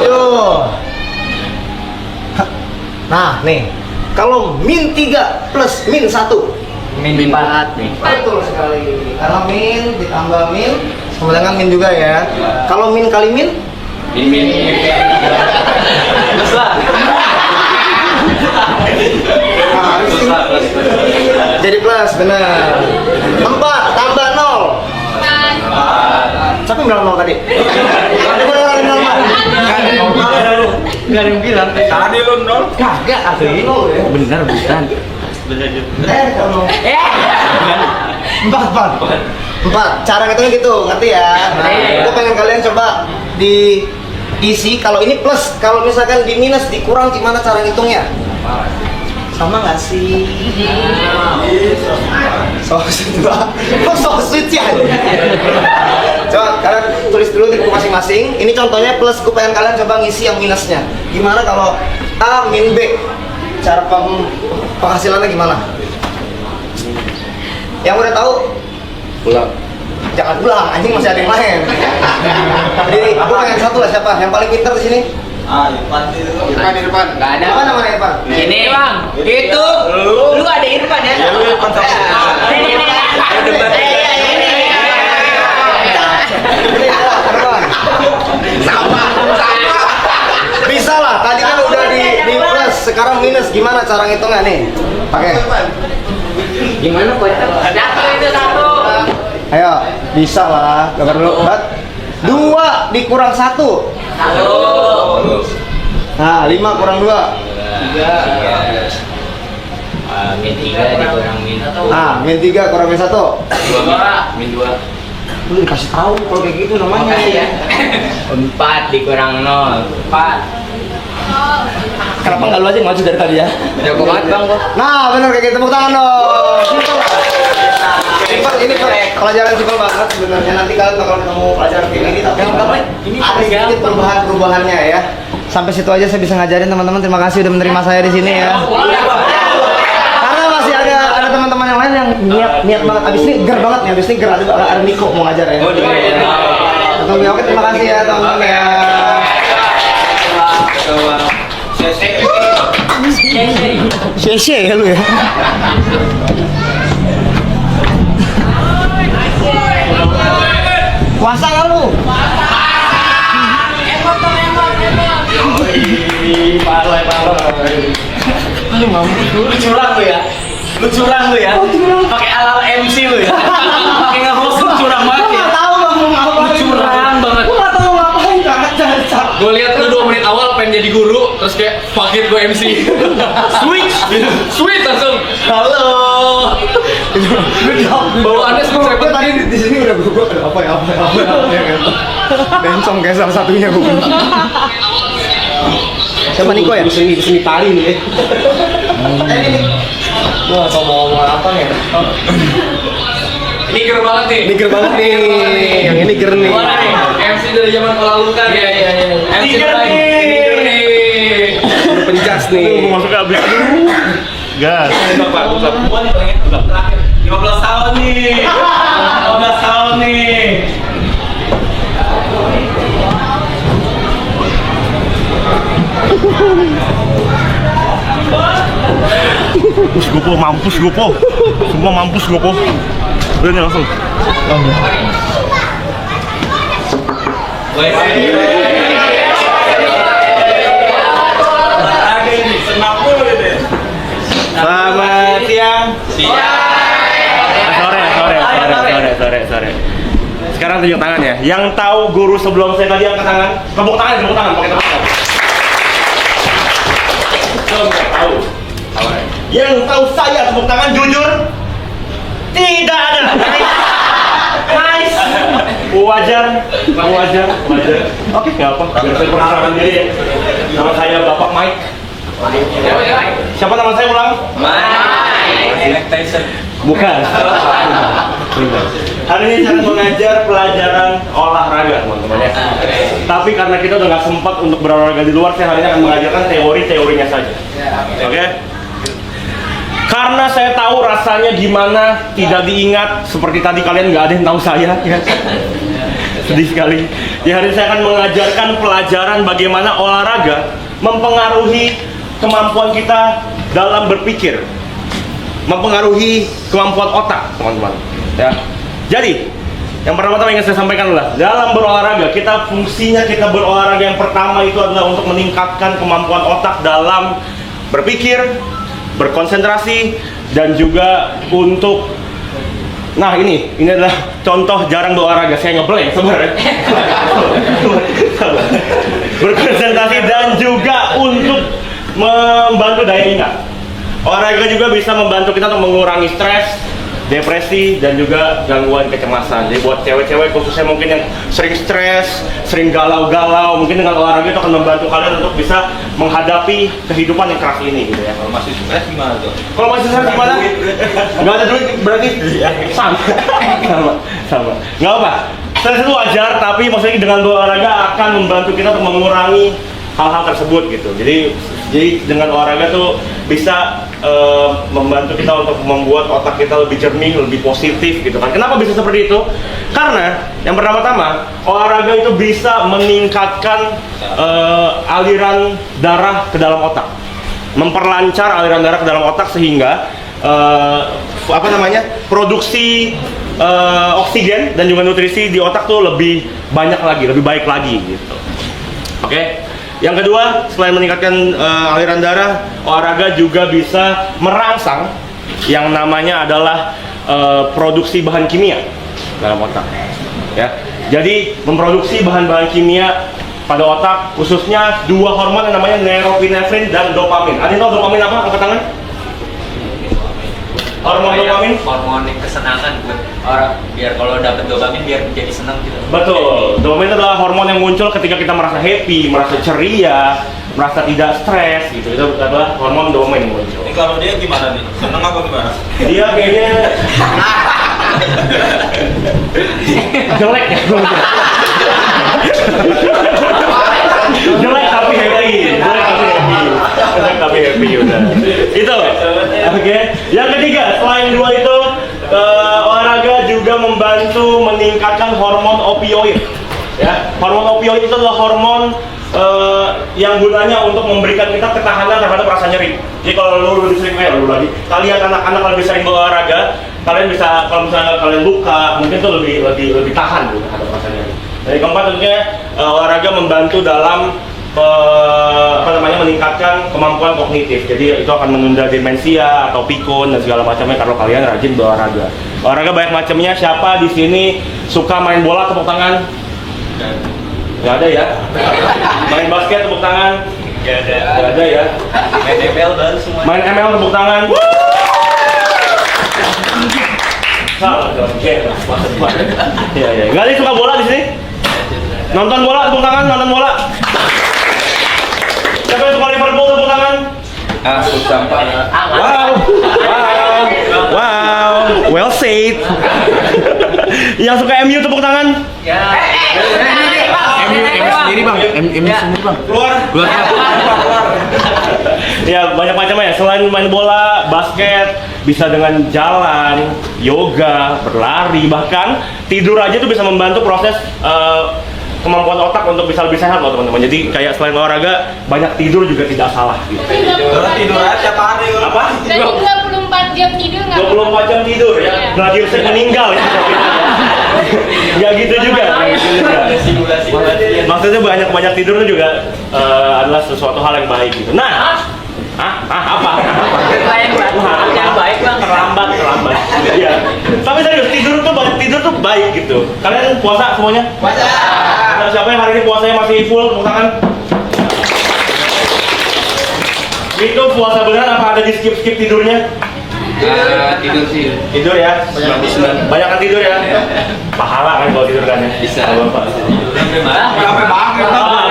Speaker 5: 7. Nah, nih. Kalau min 3 plus min 1.
Speaker 6: Min 4 nih.
Speaker 5: Betul sekali. Karena min ditambah min sama dengan min juga ya. Kalau min kali min?
Speaker 1: Min. Plus lah.
Speaker 5: Jadi plus, benar. 4 tambah 0. Siapa yang bilang 0 tadi?
Speaker 6: Gak ada yang bilang.
Speaker 2: Tadi lu nol.
Speaker 6: Kagak, asli. Bener, bukan.
Speaker 5: Empat. Cara ngitungnya gitu, ngerti ya? Nah, aku pengen kalian coba diisi. Kalau ini plus, kalau misalkan di minus, dikurang, gimana cara ngitungnya? Sama nggak sih? So sweet ya. Coba kalian tulis dulu di buku masing-masing. Ini contohnya plus, gue pengen kalian coba ngisi yang minusnya. Gimana kalau A min B? Cara penghasilannya gimana? Yang udah tahu?
Speaker 6: Pulang.
Speaker 5: Jangan pulang, anjing masih ada yang lain. Jadi aku pengen satu lah, siapa? Yang paling pintar di sini?
Speaker 2: Irfan di depan.
Speaker 3: Nggak ada.
Speaker 5: Apa namanya Irfan?
Speaker 3: Ini bang. Itu. Lu ada Irfan ya?
Speaker 2: Ya, lu Irfan sama.
Speaker 5: Sama. Bisa lah, tadi kan udah di plus, sekarang minus. Gimana cara ngitungnya nih? Pakai.
Speaker 6: Gimana kok?
Speaker 3: Satu itu satu.
Speaker 5: Ayo, bisa lah. Gambar dulu. 2 dikurang 1. Nah, 5 kurang 2.
Speaker 3: Min 3 dikurang min 1.
Speaker 5: Nah, min 3 kurang min 1.
Speaker 3: Min 2.
Speaker 5: Lu dikasih tahu kalau kayak gitu namanya.
Speaker 3: Ya. 4 dikurang 0. 4.
Speaker 5: Kenapa nggak lu aja yang maju dari tadi ya?
Speaker 3: Jago banget bang kok.
Speaker 5: Nah, benar kayak gitu, tepuk tangan dong. Simpel. Ini pelajaran simpel banget sebenarnya. Nanti kalian bakal ketemu pelajaran kayak gini, tapi ada sedikit perubahan-perubahannya ya. Sampai situ aja saya bisa ngajarin teman-teman. Terima kasih udah menerima saya di sini ya. Karena masih ada teman-teman yang lain yang niat banget. Abis ini ger banget nih, abis ini ger ada Niko mau ngajar ya. Oke, terima kasih ya teman-teman ya. Cie ya lu ya. Puasa nggak lu?
Speaker 1: Lu curang lu ya. Pakai ala MC lu ya. Pakai nge-host lu curang banget ya.
Speaker 5: Tahu bang mau ngapain?
Speaker 1: Curang banget.
Speaker 5: Gua nggak tahu ngapain, cacat.
Speaker 1: Gue lihat lu 2 menit awal pengen jadi guru, terus kayak fuck it gue MC. Switch langsung. Halo. Bawaannya semua
Speaker 5: Gue tadi di sini udah gue apa ya kan. Bencong kayak salah satunya gue. Siapa Niko ya? Di sini tali nih. Ini. Wah, mau ngomong apa nih?
Speaker 1: Ini ger banget nih.
Speaker 5: Ini ger banget nih. Yang ini ger nih.
Speaker 1: Mana nih? MC dari zaman Kuala Lumpur. Iya. MC ger nih.
Speaker 5: Penjas nih.
Speaker 4: Mau masuk ke abis dulu. Gas.
Speaker 1: 15 tahun nih. 15 tahun nih.
Speaker 4: Mampus gopo. Semua mampus gopo. Udah nih langsung.
Speaker 5: Selamat siang.
Speaker 4: Sore. Sekarang tunjuk tangan ya. Yang tahu guru sebelum saya tadi angkat tangan. Tepuk tangan pakai tepuk tangan. Tahu. Yang tahu saya tepuk tangan jujur. Tidak ada. Nice. Wajar. Oke, nggak apa. Biar saya perkenalkan diri ya. Nama saya Bapak Mike. Siapa nama saya ulang?
Speaker 2: Mike Tyson.
Speaker 4: Bukan. Hari ini saya akan mengajar pelajaran olahraga, teman-teman ya. Tapi karena kita udah nggak sempat untuk berolahraga di luar, saya hari ini akan mengajarkan teori-teorinya saja. Oke? Karena saya tahu rasanya gimana tidak diingat, seperti tadi kalian nggak ada yang tahu saya. Ya. Sedih sekali. Ya, hari ini saya akan mengajarkan pelajaran bagaimana olahraga mempengaruhi kemampuan kita dalam berpikir, mempengaruhi kemampuan otak, teman-teman. Ya. Jadi, yang pertama-tama ingin saya sampaikan adalah dalam berolahraga, fungsinya kita berolahraga yang pertama itu adalah untuk meningkatkan kemampuan otak dalam berpikir, berkonsentrasi, dan juga untuk ini adalah contoh jarang berolahraga. Saya ngeblank sebenarnya. Berkonsentrasi dan juga untuk membantu daya ingat. Olahraga juga bisa membantu kita untuk mengurangi stres, depresi, dan juga gangguan kecemasan. Jadi buat cewek-cewek khususnya mungkin yang sering stres, sering galau-galau, mungkin dengan olahraga itu akan membantu kalian untuk bisa menghadapi kehidupan yang keras ini gitu ya.
Speaker 2: Kalau masih stres gimana tuh?
Speaker 4: Kalau masih stres gimana? Nggak ada duit berarti? Sama. Nggak apa. Stres itu wajar, tapi maksudnya dengan olahraga akan membantu kita untuk mengurangi hal-hal tersebut gitu. Jadi dengan olahraga tuh bisa membantu kita untuk membuat otak kita lebih jernih, lebih positif gitu kan. Kenapa bisa seperti itu? Karena yang pertama-tama olahraga itu bisa meningkatkan aliran darah ke dalam otak, memperlancar aliran darah ke dalam otak sehingga produksi oksigen dan juga nutrisi di otak tuh lebih banyak lagi, lebih baik lagi gitu. Oke. Yang kedua, selain meningkatkan aliran darah, olahraga juga bisa merangsang yang namanya adalah produksi bahan kimia dalam otak. Ya, jadi memproduksi bahan-bahan kimia pada otak, khususnya dua hormon yang namanya norepinefrin dan dopamin. Ada yang tahu dopamin apa? Angkat tangan. Hormon dopamin?
Speaker 2: Hormon kesenangan buat orang, biar kalau dapat dopamin biar jadi senang gitu.
Speaker 4: Betul. Dopamin itu adalah hormon yang muncul ketika kita merasa happy, merasa ceria, merasa tidak stres gitu. Itu adalah hormon dopamin yang muncul.
Speaker 2: Ini kalau dia gimana nih? Senang apa gimana?
Speaker 4: Dia kayaknya jelek ya. Jelek tapi happy. Jelek tapi happy udah. Itu. Oke. Yang ketiga, selain dua itu, olahraga juga membantu meningkatkan hormon opioid. Ya, hormon opioid itu adalah hormon yang gunanya untuk memberikan kita ketahanan terhadap rasa nyeri. Jadi kalau lu lebih sering kalian anak-anak lebih sering berolahraga, kalian bisa, kalau misalnya kalian luka, mungkin tuh lebih tahan tuh terhadap rasa nyeri. Jadi keempat tentunya olahraga membantu dalam meningkatkan kemampuan kognitif. Jadi itu akan menunda demensia atau pikun dan segala macamnya kalau kalian rajin berolahraga. Olahraga banyak macamnya. Siapa di sini suka main bola, tepuk tangan? Nggak ada ya. Main basket, tepuk tangan? Nggak ada ya.
Speaker 2: Main ML baru semua.
Speaker 4: Main ML, tepuk tangan? Salah dong. Iya. Nggak ada yang suka bola di sini? Nonton bola, tepuk tangan. Nonton bola. Siapa yang suka Liverpool, tepuk tangan?
Speaker 2: Susah Pak.
Speaker 4: Wow, well said. Yang suka MU, tepuk tangan?
Speaker 5: MU sendiri bang, MU sendiri bang.
Speaker 4: Keluar. Ya, banyak macamnya. Selain main bola, basket, bisa dengan jalan, yoga, berlari, bahkan tidur aja tuh bisa membantu proses kemampuan otak untuk bisa lebih sehat loh teman-teman. Jadi kayak selain olahraga, banyak tidur juga tidak salah gitu.
Speaker 2: Tidur aja tiap hari.
Speaker 4: Apa?
Speaker 7: Dan 24 jam tidur nggak?
Speaker 4: 24 jam tidur ya. Gladiator saya meninggal ya. Ya gitu juga.
Speaker 2: Simulasi.
Speaker 4: Maksudnya banyak tidur itu juga adalah sesuatu hal yang baik gitu. Nah, apa?
Speaker 3: Yang baik bang.
Speaker 4: Terlambat. Iya. Tapi serius, tidur tuh baik gitu. Kalian puasa semuanya?
Speaker 5: Puasa.
Speaker 4: Nah, siapa yang hari ini puasanya masih full, tepuk tangan? Itu puasa beneran apa ada di skip tidurnya?
Speaker 5: Tidur sih.
Speaker 4: Tidur ya? Banyak kan tidur ya? Pahala kan kalau tidur kan ya?
Speaker 5: Bisa.
Speaker 4: Bapak.
Speaker 2: Sampai banget.
Speaker 4: Apa?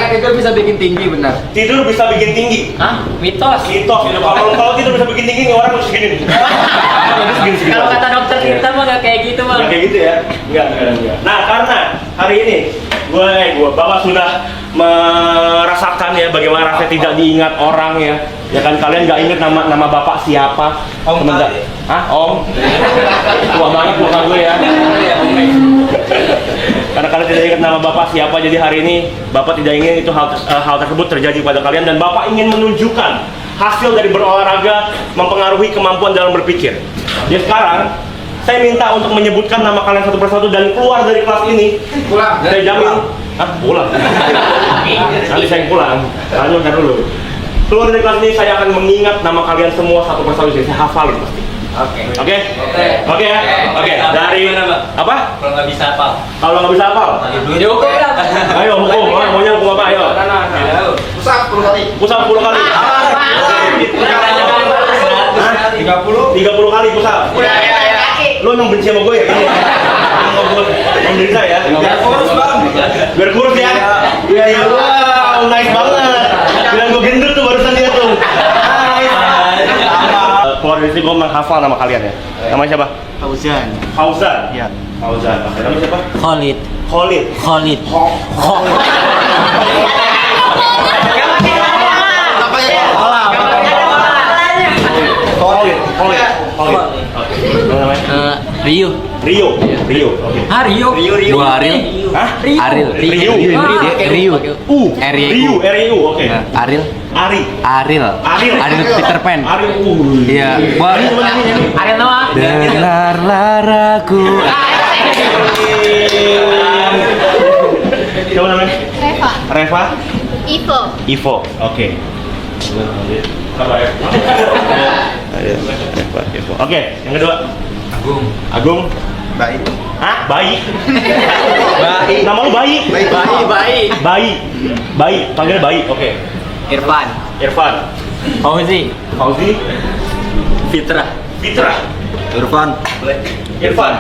Speaker 6: tidur bisa bikin tinggi, benar.
Speaker 4: Tidur bisa bikin tinggi.
Speaker 3: Hah? Mitos.
Speaker 4: Mitos itu. Kalau tidur bisa bikin tinggi, nih orang harus segini. Segini.
Speaker 3: Kalau kata dokter kita mah nggak kayak gitu bang.
Speaker 4: Nggak kayak gitu ya? Enggak. Nah, karena hari ini Bapak sudah merasakan ya bagaimana rasanya tidak diingat orang ya. Ya kan kalian nggak ingat nama Bapak siapa?
Speaker 5: Om kali.
Speaker 4: Hah? Om? Tua banget muka gue ya. Karena kalian tidak ingat nama Bapak siapa, jadi hari ini Bapak tidak ingin itu hal tersebut terjadi pada kalian, dan Bapak ingin menunjukkan hasil dari berolahraga mempengaruhi kemampuan dalam berpikir. Jadi sekarang saya minta untuk menyebutkan nama kalian satu persatu dan keluar dari kelas ini.
Speaker 5: Pulang.
Speaker 4: Saya jamin. Hah? Pulang. Nanti saya pulang. Ntar dulu. Keluar dari kelas ini saya akan mengingat nama kalian semua satu persatu. Saya hafalin pasti. Oke ya. Oke. Dari apa?
Speaker 2: Kalau nggak bisa apa?
Speaker 4: Kalau nggak bisa hafal,
Speaker 3: Dihukum lah.
Speaker 4: ayo hukum. Maunya hukum apa? Ayo.
Speaker 5: Pusat 10 kali.
Speaker 4: Pusat 10 kali. 30 kali pusat. Lo emang benci sama gue ya? Mau gue menderita ya?
Speaker 5: Biar kurus bang.
Speaker 4: Biar kurus ya? Iya. Wow, nice banget. Bilang gue gendut tuh barusan dia tuh. Keluar dari sini gue menghafal nama kalian ya. Namanya siapa? Fauzan. Iya. Fauzan. Oke, namanya siapa?
Speaker 6: Khalid.
Speaker 4: Khalid. Khalid. Oke. Namanya?
Speaker 6: Rio.
Speaker 4: Rio. Oke.
Speaker 3: Ah Rio.
Speaker 6: Gua Aril.
Speaker 4: Hah?
Speaker 6: Aril.
Speaker 4: Rio.
Speaker 6: Rio.
Speaker 4: Rio. Oke.
Speaker 6: Aril.
Speaker 4: Aril.
Speaker 6: Peter Pan.
Speaker 4: Aril.
Speaker 6: Iya. Gua
Speaker 3: Ada nama.
Speaker 6: dengarlah ragu.
Speaker 4: Siapa namanya? Reva. Ivo. Oke. Apa ya? Reva, Ivo. Oke, yang kedua. Agung.
Speaker 5: Baik.
Speaker 4: Hah? Bayi. Nama lu Bayi. Bayi. Panggilnya Bayi. Oke. Irfan.
Speaker 3: Fauzi.
Speaker 4: Fitra.
Speaker 5: Irfan.
Speaker 4: Irfan.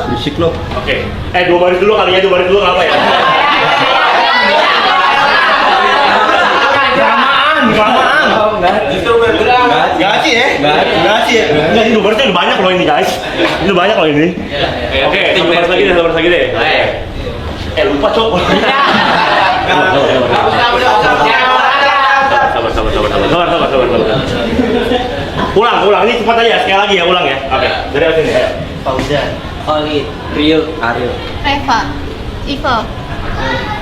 Speaker 5: Musik lo.
Speaker 4: Oke. 2 baris dulu kali ya, 2 baris dulu apa ya? Kelamaan. Gaji ya? Enggak, ini 2 barisnya udah banyak loh ini guys. Ini banyak loh ini. Oke, 1 baris lagi deh. Lupa cok. Sabar. Ulang. Ini cepat aja, sekali lagi ya, ulang ya. Oke, dari sini. Ayo.
Speaker 6: Fauzan. Khalid. Rio. Aril.
Speaker 7: Ivo.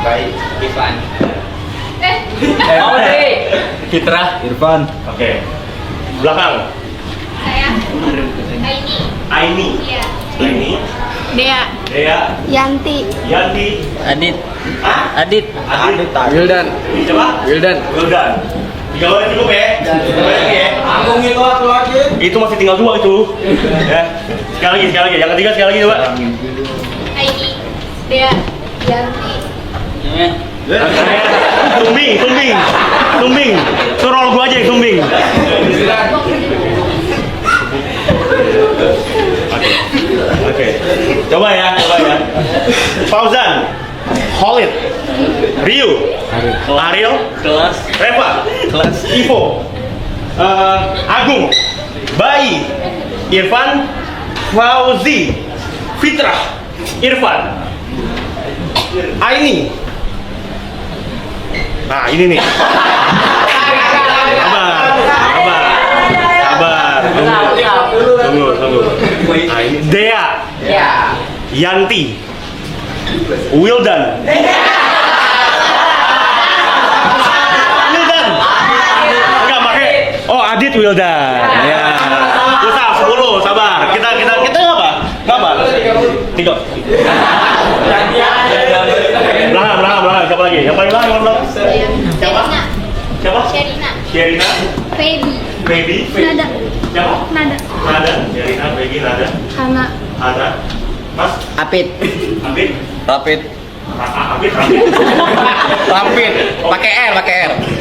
Speaker 5: Baik.
Speaker 3: Fauzi.
Speaker 4: Fitra.
Speaker 5: Irfan.
Speaker 4: Oke. Belakang.
Speaker 7: Saya.
Speaker 4: Aini.
Speaker 7: Iya.
Speaker 4: Aini.
Speaker 7: Dea. Yanti.
Speaker 3: Adit.
Speaker 4: Hah?
Speaker 3: Adit.
Speaker 6: Wildan.
Speaker 4: Coba.
Speaker 6: Wildan.
Speaker 4: 3 baris cukup ya. 3 baris lagi ya.
Speaker 5: Agung itu satu lagi.
Speaker 4: Itu masih tinggal 2 itu. Ya. Sekali lagi. Yang ketiga sekali lagi coba.
Speaker 7: Aini. Dea. Yanti.
Speaker 4: Tumbing. Suruh gua aja yang tumbing. Oke. Coba ya. Fauzan, Khalid, Rio, Aril, Reva, Ivo, Agung, Bayi, Irfan, Fauzi, Fitra, Irfan, Aini. Nah, ini nih. Sabar. Tunggu. Aini. Dea. Yanti. Wildan. Enggak pakai. Oh, Adit Wildan. Ya. Usah 10, sabar. Kita apa? Tidak. Belakang. Siapa lagi? Yang paling belakang. Siapa? Sherina. Baby.
Speaker 7: Nada.
Speaker 4: Siapa?
Speaker 7: Nada.
Speaker 4: Nada. Sherina, Baby, Nada. Hana. Mas?
Speaker 6: Apit.
Speaker 4: Rapid.
Speaker 6: Rapid. Pakai R.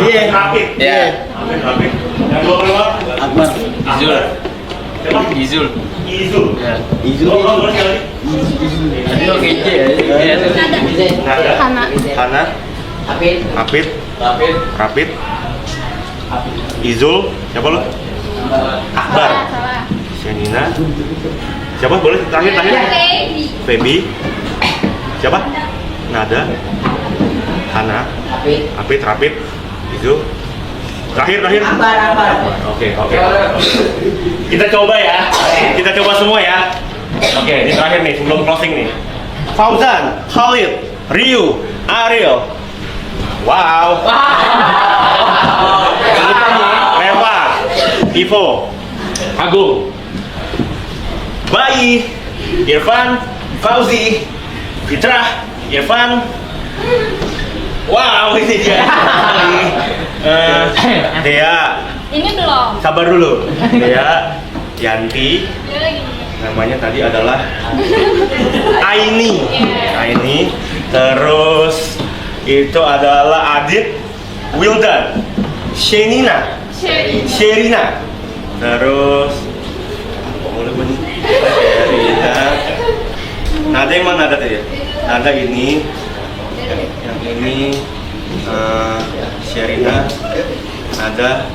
Speaker 4: Iya, Rapid.
Speaker 6: Iya.
Speaker 4: Rapid. Yang dua.
Speaker 6: Akbar.
Speaker 4: Siapa?
Speaker 6: Izul.
Speaker 4: Lo sekali lagi.
Speaker 6: Izul kece.
Speaker 7: Nada.
Speaker 4: Hana. Apit. Izul. Siapa lo? Akbar.
Speaker 7: Salah.
Speaker 4: Shenina. Siapa? Boleh terakhir. Feby. Siapa? Nada. Hana. Rapid. Izul. Terakhir. Oke. Kita coba ya. Kita coba semua ya. Oke, ini terakhir nih sebelum closing nih. Fauzan, Khalid, Ryu, Ariel. Wow. Reva, Ivo, Agung, Bayi, Irfan, Fauzi, Fitra, Irfan. Wow, ini dia. Dea.
Speaker 7: Ini belum.
Speaker 4: Sabar dulu. Dea, Yanti.
Speaker 7: Dia lagi.
Speaker 4: Namanya tadi adalah Aini. Terus itu adalah Adit, Wildan, Shenina, Sherina. Terus apa boleh nih? Sherina. Nada yang mana nada tadi? Nada ini, yang ini Sherina, Nada,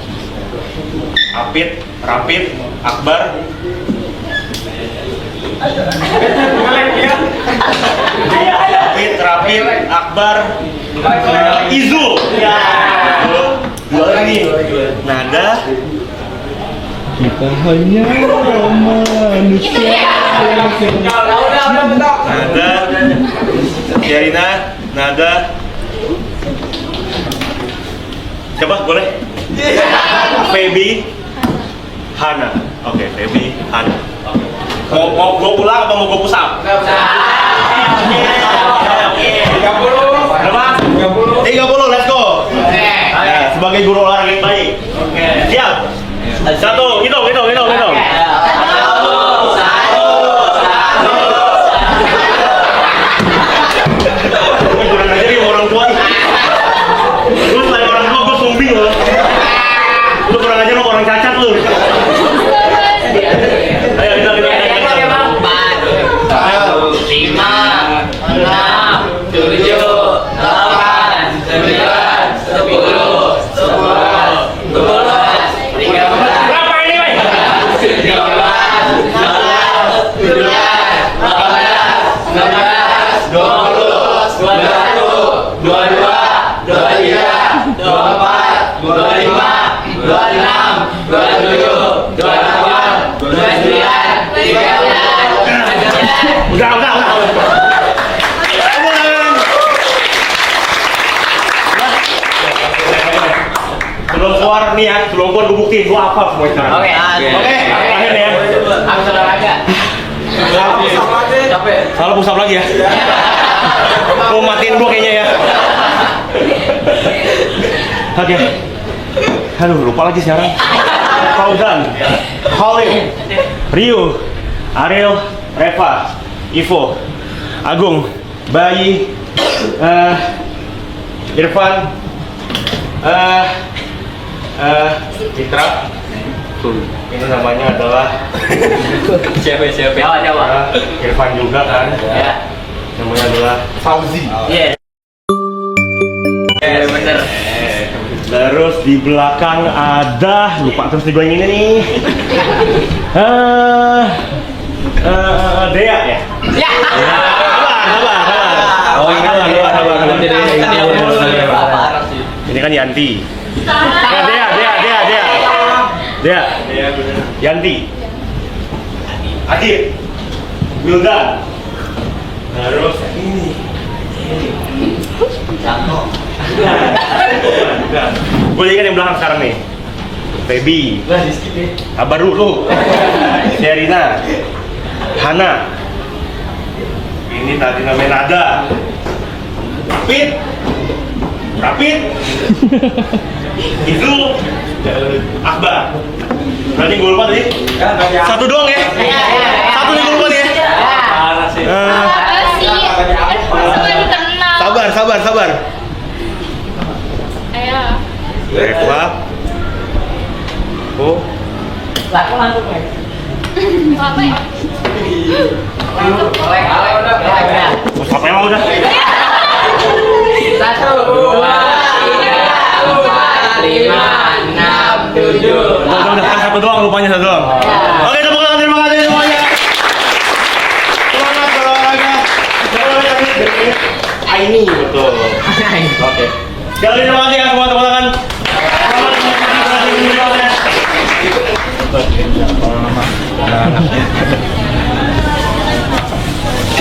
Speaker 4: Apit, Rapid, Akbar. Rapid, Akbar, Izul. Ya. Dua lagi. Nada.
Speaker 1: Kita hanya manusia.
Speaker 4: Nada. Sherina, Nada. Siapa? Boleh? Feby, Hana. Oke, Feby, Hana. Mau gue pulang apa mau gue push up? 30. Berapa? 30, let's go. Ya, sebagai guru olahraga yang baik. Siap. 1, hitung. Kurang ajar ya orang tua. Lu selain orang tua, gue sumbing loh. Lu kurang ajar lo orang cacat lu. Ayo, kita.
Speaker 3: 5, 6, 7, 8, 9, 10, 11, 12, 13.
Speaker 4: Berapa ini, Bay?
Speaker 3: 13, 14, 15, 16, 17, 18, 19, 20, 21, 22, 23, 24, 25, 26, 27, 28, 29, 30.
Speaker 4: Sebelum keluar nih ya, sebelum keluar gue buktiin gue apa semua sekarang.
Speaker 3: Oke.
Speaker 4: Terakhir nih ya.
Speaker 3: Harus olahraga. Capek.
Speaker 4: Salah pusap lagi ya. Gue matiin gue kayaknya ya. Oke. Aduh, lupa lagi sekarang. Fauzan, Khalid, Ryu, Ariel, Reva, Ivo, Agung, Bayi, Irfan, Fitra. Ini namanya adalah
Speaker 3: Siapa?
Speaker 4: Irfan juga kan.
Speaker 3: Ya.
Speaker 4: Namanya adalah Fauzi.
Speaker 3: Iya. Bener.
Speaker 4: Terus di belakang ada, lupa terus nih gue yang ini nih. Dea ya?
Speaker 3: Ya.
Speaker 4: Sabar. Oh, ini kan Yanti. Dea. Yanti. Adit. Wildan. Terus ini. Gue ingat yang belakang sekarang nih. Feby. Sabar dulu. Sherina. Hana. Ini tadi namanya Nada. Rapid. Izul. Akbar. Berarti gue lupa tadi? Satu doang ya? Satu nih gue lupa nih ya? Sabar.
Speaker 7: Ayo.
Speaker 4: Reva. Oh.
Speaker 3: Langsung ya.
Speaker 7: Apa ya?
Speaker 3: Udah.
Speaker 4: Sampai lah udah.
Speaker 3: 1, 2, 3, 4, 5, 6, 7.
Speaker 4: Udah, kan satu doang, rupanya satu doang. Oke, tepuk tangan, terima kasih semuanya. Semangat olahraga. Ini betul. Oke. Sekali terima kasih ya semua, tepuk tangan. Selamat menikmati.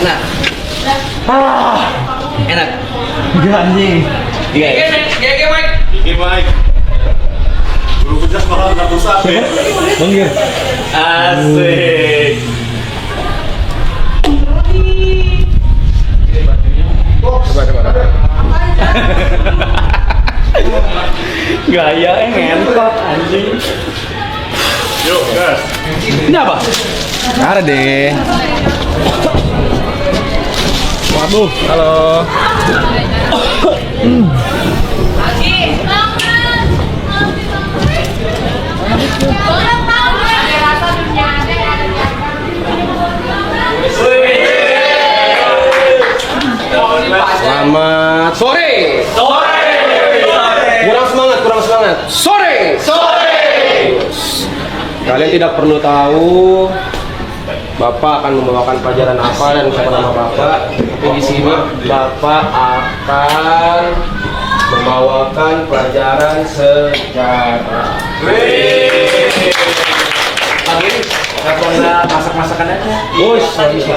Speaker 5: Enak. Enak.
Speaker 4: Anjing.
Speaker 5: Iya. Mike.
Speaker 4: Gigi Mike. Belum pedas malah nggak usah ya. Asik.
Speaker 1: Gaya ngentot anjing.
Speaker 4: Yuk, gas.
Speaker 1: Ini apa?
Speaker 6: Ada deh. Waduh, halo. Selamat sore. Kurang semangat. Sore. Kalian tidak perlu tahu Bapak akan membawakan pelajaran apa dan siapa nama Bapak. Tapi di sini Bapak akan membawakan pelajaran sejarah.
Speaker 5: Nggak pernah masak-masakan aja.
Speaker 6: Bisa.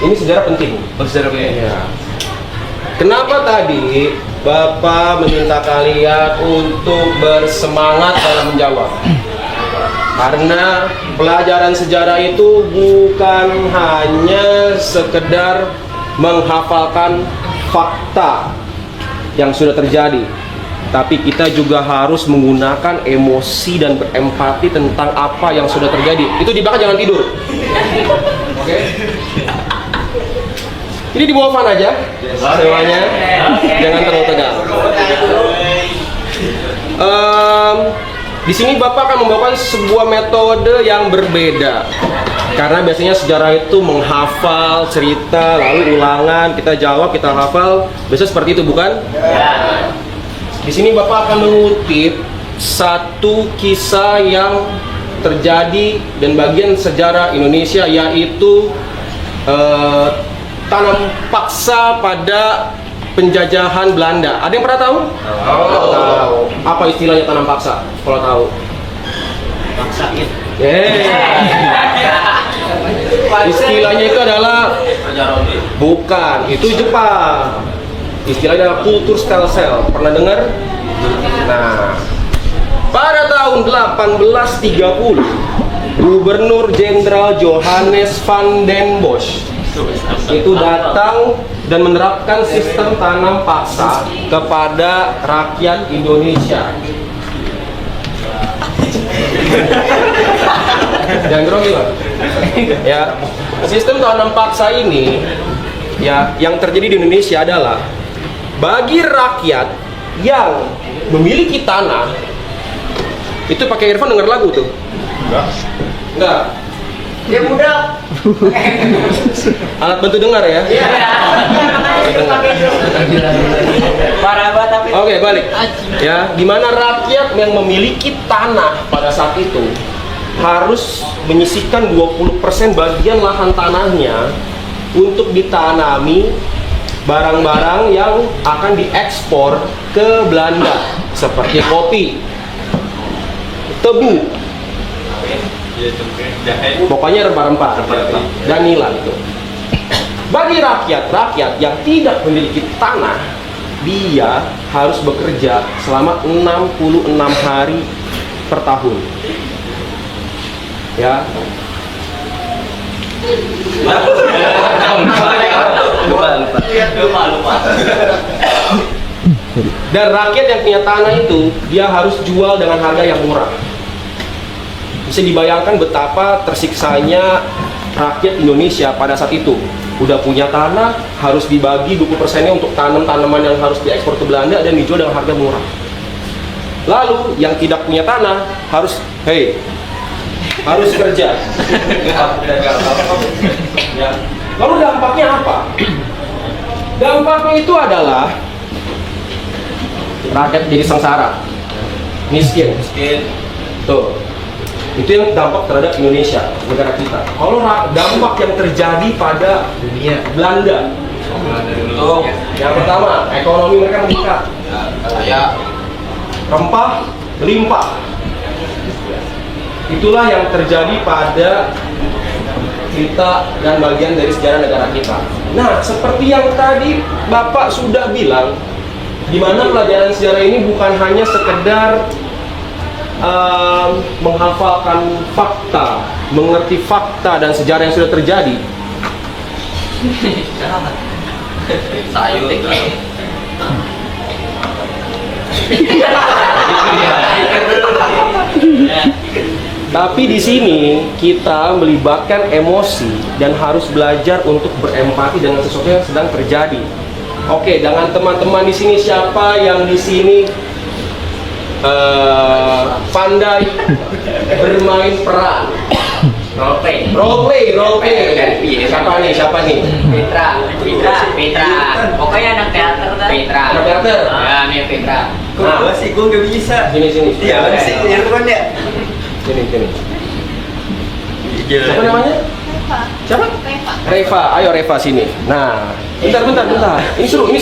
Speaker 6: Ini sejarah penting.
Speaker 5: Sejarah
Speaker 6: Ya. Kenapa tadi Bapak meminta kalian untuk bersemangat dalam menjawab? Karena pelajaran sejarah itu bukan hanya sekedar menghafalkan fakta yang sudah terjadi, tapi kita juga harus menggunakan emosi dan berempati tentang apa yang sudah terjadi. Itu di belakang jangan tidur. Oke? Ini di bawah fan aja semuanya, jangan terlalu tegang. Di sini Bapak akan membawakan sebuah metode yang berbeda. Karena biasanya sejarah itu menghafal cerita, lalu ulangan, kita jawab, kita hafal. Biasanya seperti itu, bukan? Di sini Bapak akan mengutip satu kisah yang terjadi dan bagian sejarah Indonesia, yaitu tanam paksa pada penjajahan Belanda. Ada yang pernah tahu? Tahu. Apa istilahnya tanam paksa? Kalau tahu?
Speaker 5: Paksain.
Speaker 6: Istilahnya itu adalah bukan, itu Jepang. Istilahnya adalah kultur stelsel. Pernah dengar? Nah, pada tahun 1830, Gubernur Jenderal Johannes van den Bosch itu datang dan menerapkan sistem tanam paksa kepada rakyat Indonesia. Jangan grogi, Pak. Ya, sistem tanam paksa ini ya yang terjadi di Indonesia adalah bagi rakyat yang memiliki tanah itu pakai earphone denger lagu tuh. Enggak.
Speaker 3: Dia muda.
Speaker 6: Alat bantu dengar ya.
Speaker 3: Parah banget tapi.
Speaker 6: Oke, balik. Ya, di mana rakyat yang memiliki tanah pada saat itu harus menyisihkan 20% bagian lahan tanahnya untuk ditanami barang-barang yang akan diekspor ke Belanda seperti kopi, tebu, pokoknya rempah-rempah dan nila itu. Bagi rakyat yang tidak memiliki tanah, dia harus bekerja selama 66 hari per tahun. Ya.
Speaker 5: Lupa.
Speaker 6: Dan rakyat yang punya tanah itu dia harus jual dengan harga yang murah. Bisa dibayangkan betapa tersiksanya rakyat Indonesia pada saat itu. Udah punya tanah, harus dibagi 20%-nya untuk tanaman yang harus diekspor ke Belanda dan dijual dengan harga murah. Lalu yang tidak punya tanah harus kerja. Ya. Lalu dampaknya apa? Dampaknya itu adalah rakyat jadi sengsara, miskin. Tuh. Itu yang dampak terhadap Indonesia, negara kita. Kalau dampak yang terjadi pada dunia Belanda, yang pertama, ekonomi mereka meningkat, ya, rempah melimpah. Itulah yang terjadi pada kita dan bagian dari sejarah negara kita. Nah, seperti yang tadi Bapak sudah bilang, di mana pelajaran sejarah ini bukan hanya sekedar menghafalkan fakta, mengerti fakta dan sejarah yang sudah terjadi. Tapi di sini kita melibatkan emosi dan harus belajar untuk berempati dengan sesuatu yang sedang terjadi. Oke, dengan teman-teman di sini siapa yang di sini pandai bermain peran? Role play. Siapa nih?
Speaker 3: Petra. Pokoknya anak teater dah.
Speaker 6: Anak teater.
Speaker 3: Ya, nih Petra.
Speaker 2: Gue sih gue gak bisa.
Speaker 6: Sini.
Speaker 2: Iya, sih Irfan ya.
Speaker 6: Sini. Siapa namanya? Siapa? Reva. Ayo Reva sini. Nah, bentar. Ini seru.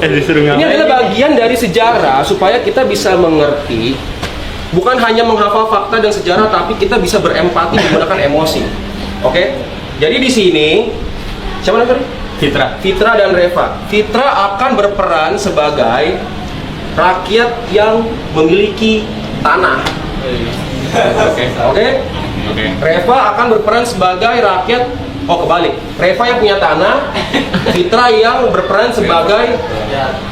Speaker 6: Ini adalah bagian dari sejarah supaya kita bisa mengerti, bukan hanya menghafal fakta dan sejarah, tapi kita bisa berempati menggunakan emosi. Oke? Jadi di sini siapa namanya? Fitra dan Reva. Fitra akan berperan sebagai rakyat yang memiliki tanah. Oke. Reva akan berperan sebagai rakyat. Kebalik. Reva yang punya tanah, Fitra yang berperan sebagai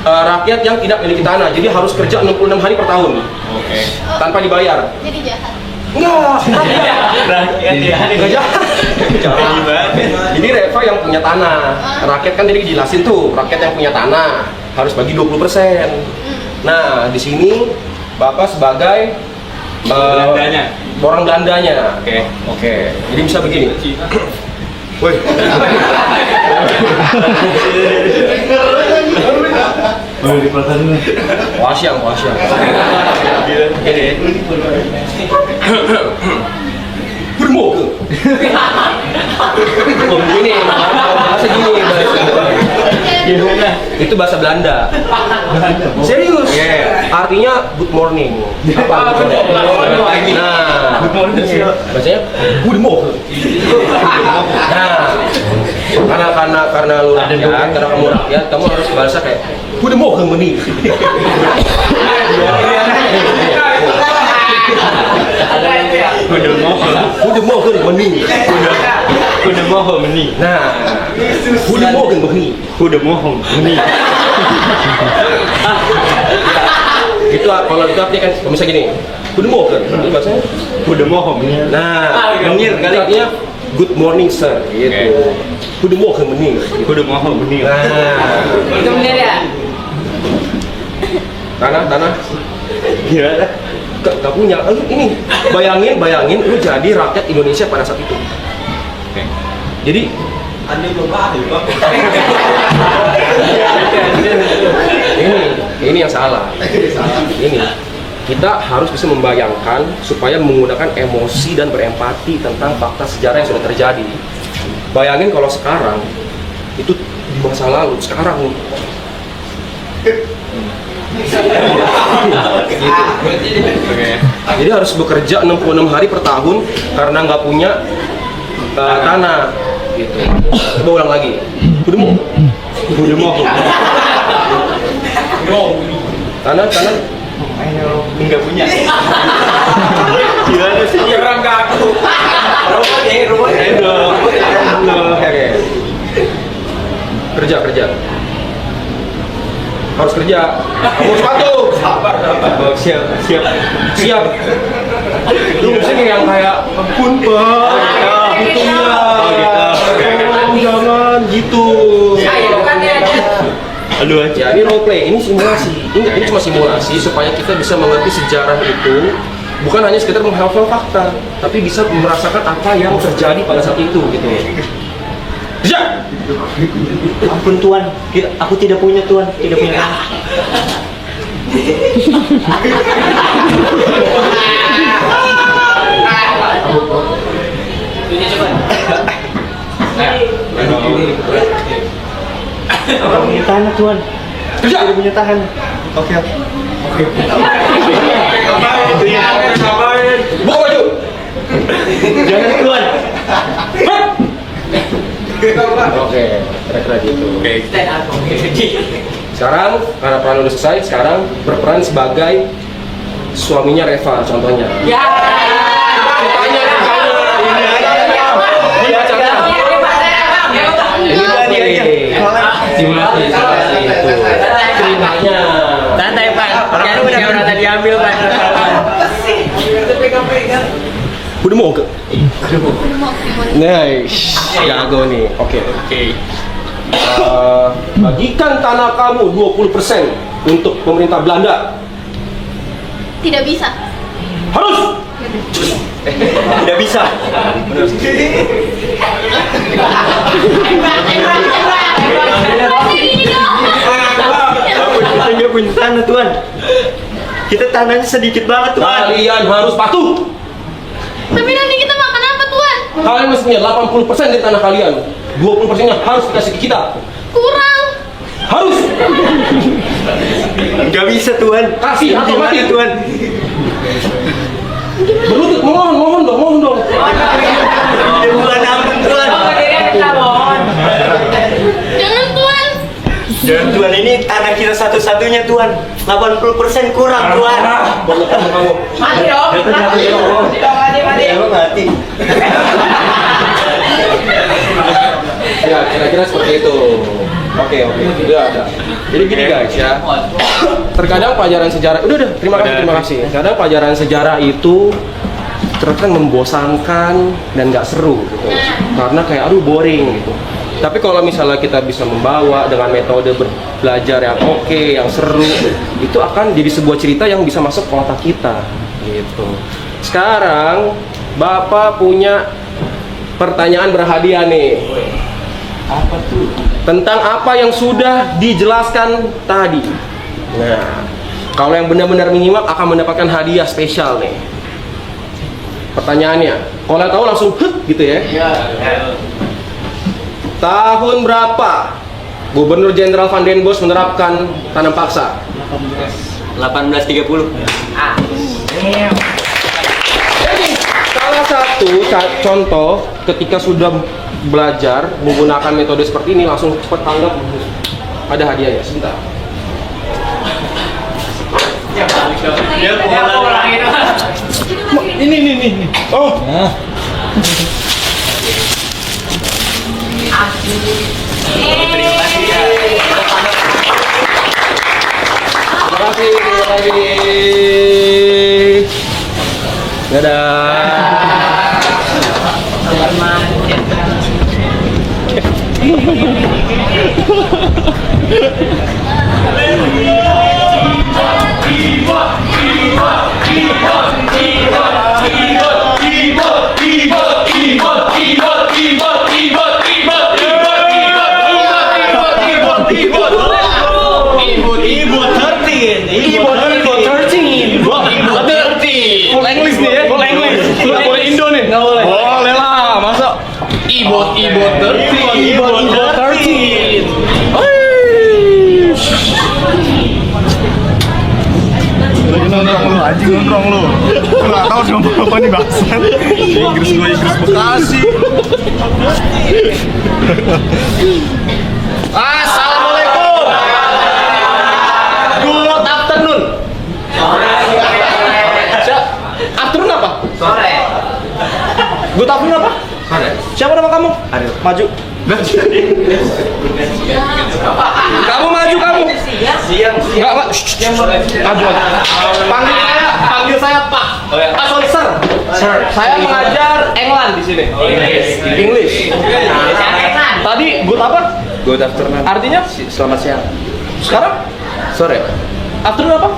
Speaker 6: rakyat yang tidak memiliki tanah. Jadi harus kerja 66 hari per tahun. Tanpa dibayar.
Speaker 7: Jadi jahat.
Speaker 6: Enggak jahat. Jadi Reva yang punya tanah. Rakyat kan tadi dijelasin tuh, rakyat yang punya tanah harus bagi 20%. Nah, di sini Bapak sebagai orang Belandanya. Oke. Jadi bisa begini. Woi. Wasyang. Gini. Bermoga. Gini. Bahasa gini. Itu bahasa Belanda. Serius? Artinya good morning. Apa? Nah, bacanya good morning. Nah, karena lu rakyat, karena kamu rakyat, kamu harus bahasa kayak good morning. Udah mau ke meni. Nah, udah mau meni. Itu kalau itu artinya kan misalnya gini. Udah mau ke, ini bahasanya udah mau meni. Nah, menir kali artinya good morning sir gitu. Udah mau ke meni. Nah,
Speaker 3: Itu bener ya?
Speaker 6: tanah. Gila. Gak punya. Ini bayangin lu jadi rakyat Indonesia pada saat itu. Jadi
Speaker 2: Anda belum paham Bang.
Speaker 6: ini yang salah. Ini kita harus bisa membayangkan supaya menggunakan emosi dan berempati tentang fakta sejarah yang sudah terjadi. Bayangin kalau sekarang itu di masa lalu, sekarang nih. Jadi harus bekerja 66 hari per tahun karena nggak punya tanah gitu. Coba ulang lagi. Udah mau tanah
Speaker 2: Enggak punya. Gimana sih orang kaku?
Speaker 6: Kerja. Harus kerja. Kamu sepatu. Siap. Lu mesti yang kayak ampun Pak. Jangan gitu. Ya ini role play, ini simulasi. Ini cuma simulasi supaya kita bisa mengerti sejarah itu. Bukan hanya sekedar menghafal fakta, tapi bisa merasakan apa yang terjadi pada saat itu gitu. Kerja.
Speaker 8: Ampun Tuan, aku tidak punya Tuan, tidak punya.
Speaker 1: Punya tahan Tuhan.
Speaker 6: Kerja.
Speaker 1: Tidak punya tahan. Oke.
Speaker 4: Itu ya.
Speaker 6: Buka baju.
Speaker 1: Jangan Tuhan.
Speaker 6: Oke, kira-kira gitu.
Speaker 4: Oke.
Speaker 6: Sekarang karena peran udah selesai, sekarang berperan sebagai suaminya Reva contohnya.
Speaker 3: Ya.
Speaker 6: Ceritanya simulasi itu ceritanya.
Speaker 3: Santai Pak. Jangan udah tadi diambil Pak.
Speaker 6: Udah mau ke? Nice, jago nih. Oke. Bagikan tanah kamu 20% untuk pemerintah Belanda.
Speaker 7: Tidak bisa.
Speaker 6: Harus.
Speaker 1: Tidak bisa.
Speaker 7: Masih gini dong.
Speaker 1: Kita nggak punya tanah Tuhan. Kita tanahnya sedikit banget Tuhan.
Speaker 6: Kalian harus patuh.
Speaker 7: Tapi nanti kita makan apa Tuhan?
Speaker 6: Kalian masih punya 80% dari tanah kalian. 20%-nya harus dikasih ke kita.
Speaker 7: Kurang.
Speaker 6: Harus.
Speaker 1: Nggak bisa Tuhan.
Speaker 6: Kasih atau
Speaker 1: Gimana,
Speaker 6: mati.
Speaker 1: Tuhan?
Speaker 6: Berlutut, mohon dong.
Speaker 1: Tuhan ampun Tuhan.
Speaker 7: Jangan Tuhan.
Speaker 1: Jangan Tuhan, ini tanah kita satu-satunya Tuhan. 80% kurang Tuhan.
Speaker 3: Mati dong. Mati.
Speaker 1: Emang mati.
Speaker 6: Ya, kira-kira seperti itu. Oke. Udah ada. Jadi gini guys ya. Terkadang pelajaran sejarah, udah, terima kasih. Kadang pelajaran sejarah itu terkadang membosankan dan nggak seru gitu. Karena kayak aduh boring gitu. Tapi kalau misalnya kita bisa membawa dengan metode belajar yang oke, yang seru, itu akan jadi sebuah cerita yang bisa masuk ke otak kita gitu. Sekarang Bapak punya pertanyaan berhadiah nih.
Speaker 1: Apa tuh?
Speaker 6: Tentang apa yang sudah dijelaskan tadi. Nah, kalau yang benar-benar menyimak akan mendapatkan hadiah spesial nih. Pertanyaannya, kalau tahu langsung gitu ya. Tahun berapa Gubernur Jenderal Van den Bosch menerapkan tanam paksa?
Speaker 1: 1830.
Speaker 6: Jadi, salah satu contoh ketika sudah belajar menggunakan metode seperti ini langsung cepat tanggap, ada hadiahnya. Sebentar. Ini. Oh. Terima kasih. Dadah. Full English nih ya? Full English. Nggak boleh Indo nih? Nggak boleh. Boleh lah, masa? Ibot 13.
Speaker 8: Nongkrong lu, anjing nongkrong lu. Lu nggak tahu dong apa nih bahasan. Inggris Bekasi.
Speaker 6: Assalamualaikum. Good afternoon. Afternoon apa?
Speaker 3: Sore.
Speaker 6: Good afternoon apa?
Speaker 3: Sore.
Speaker 6: Siapa nama kamu? Ariel. Maju. Kamu maju kamu.
Speaker 3: Siang.
Speaker 6: Enggak, Pak. Maju. Panggil saya Pak. Pak, sorry, Sir. Saya mengajar England di sini. English. Tadi good apa?
Speaker 1: Good afternoon.
Speaker 6: Artinya
Speaker 1: Selamat siang.
Speaker 6: sekarang
Speaker 1: Sore.
Speaker 6: afternoon apa?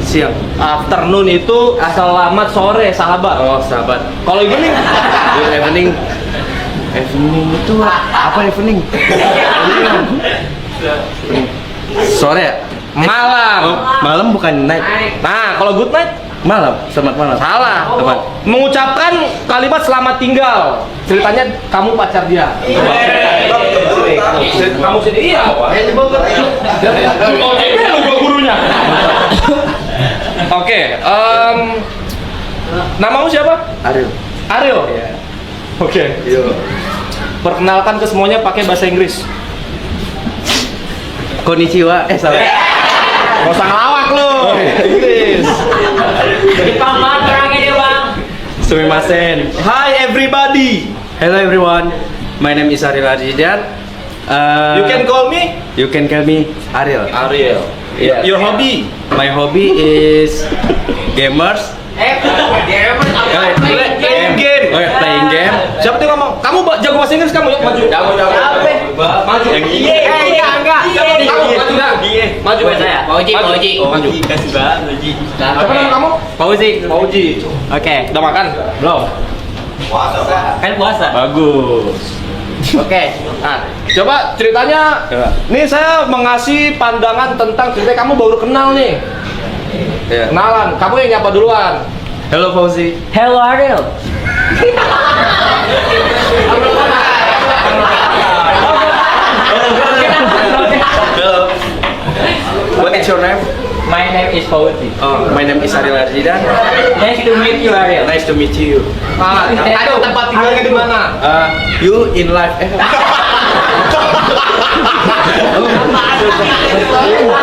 Speaker 1: Siang.
Speaker 6: Afternoon itu selamat sore, sahabat.
Speaker 1: Oh, sahabat.
Speaker 6: Kalau evening,
Speaker 1: Good evening. Evening itu apa evening? Sore ya?
Speaker 6: Malam.
Speaker 1: Malam bukan night.
Speaker 6: Nah, kalau good night
Speaker 1: Malam, selamat malam.
Speaker 6: salah.
Speaker 1: Teman.
Speaker 6: Mengucapkan kalimat selamat tinggal. Ceritanya kamu pacar dia. Kamu sendiri iya. Oh, gua gurunya. Oke, namamu siapa?
Speaker 1: Ariel.
Speaker 6: Ariel. Oke. Perkenalkan ke semuanya pakai bahasa Inggris.
Speaker 1: Konnichiwa. Salah.
Speaker 6: Gak usah ngelawak lu. Inggris.
Speaker 3: Jepang banget orangnya dia bang.
Speaker 1: Sumimasen.
Speaker 6: Hi everybody.
Speaker 1: Hello everyone. My name is Ariel Arjidan.
Speaker 6: You can call me
Speaker 1: You can call me Ariel.
Speaker 6: Ariel.
Speaker 1: Yeah.
Speaker 6: Your hobby?
Speaker 1: My hobby is gamers.
Speaker 6: Playing game.
Speaker 1: Oh, yeah, playing game.
Speaker 6: Siapa tuh ngomong? Kamu jago bahasa Inggris kamu? Yuk maju. Maju.
Speaker 3: Enggak.
Speaker 6: Kamu maju dah. Maju.
Speaker 3: Saya. Pauji.
Speaker 6: Maju. Siapa nama kamu? Fauzi.
Speaker 3: Oke.
Speaker 6: Udah makan? Belum.
Speaker 3: Kan puasa.
Speaker 6: Bagus. Oke. Nah, coba ceritanya.
Speaker 1: Coba.
Speaker 6: Nih saya mengasih pandangan tentang cerita kamu baru kenal nih.
Speaker 1: Ya.
Speaker 6: Kenalan. Kamu yang nyapa duluan.
Speaker 1: Hello Fauzi.
Speaker 3: Hello Ariel.
Speaker 1: Hello. What is your name?
Speaker 3: My name is Fauzi.
Speaker 1: Oh, my name is Ariel Arjidan.
Speaker 3: Nice to meet you Ariel.
Speaker 1: Nice to meet you.
Speaker 6: Ayo tempat tinggalnya di mana?
Speaker 1: You in life.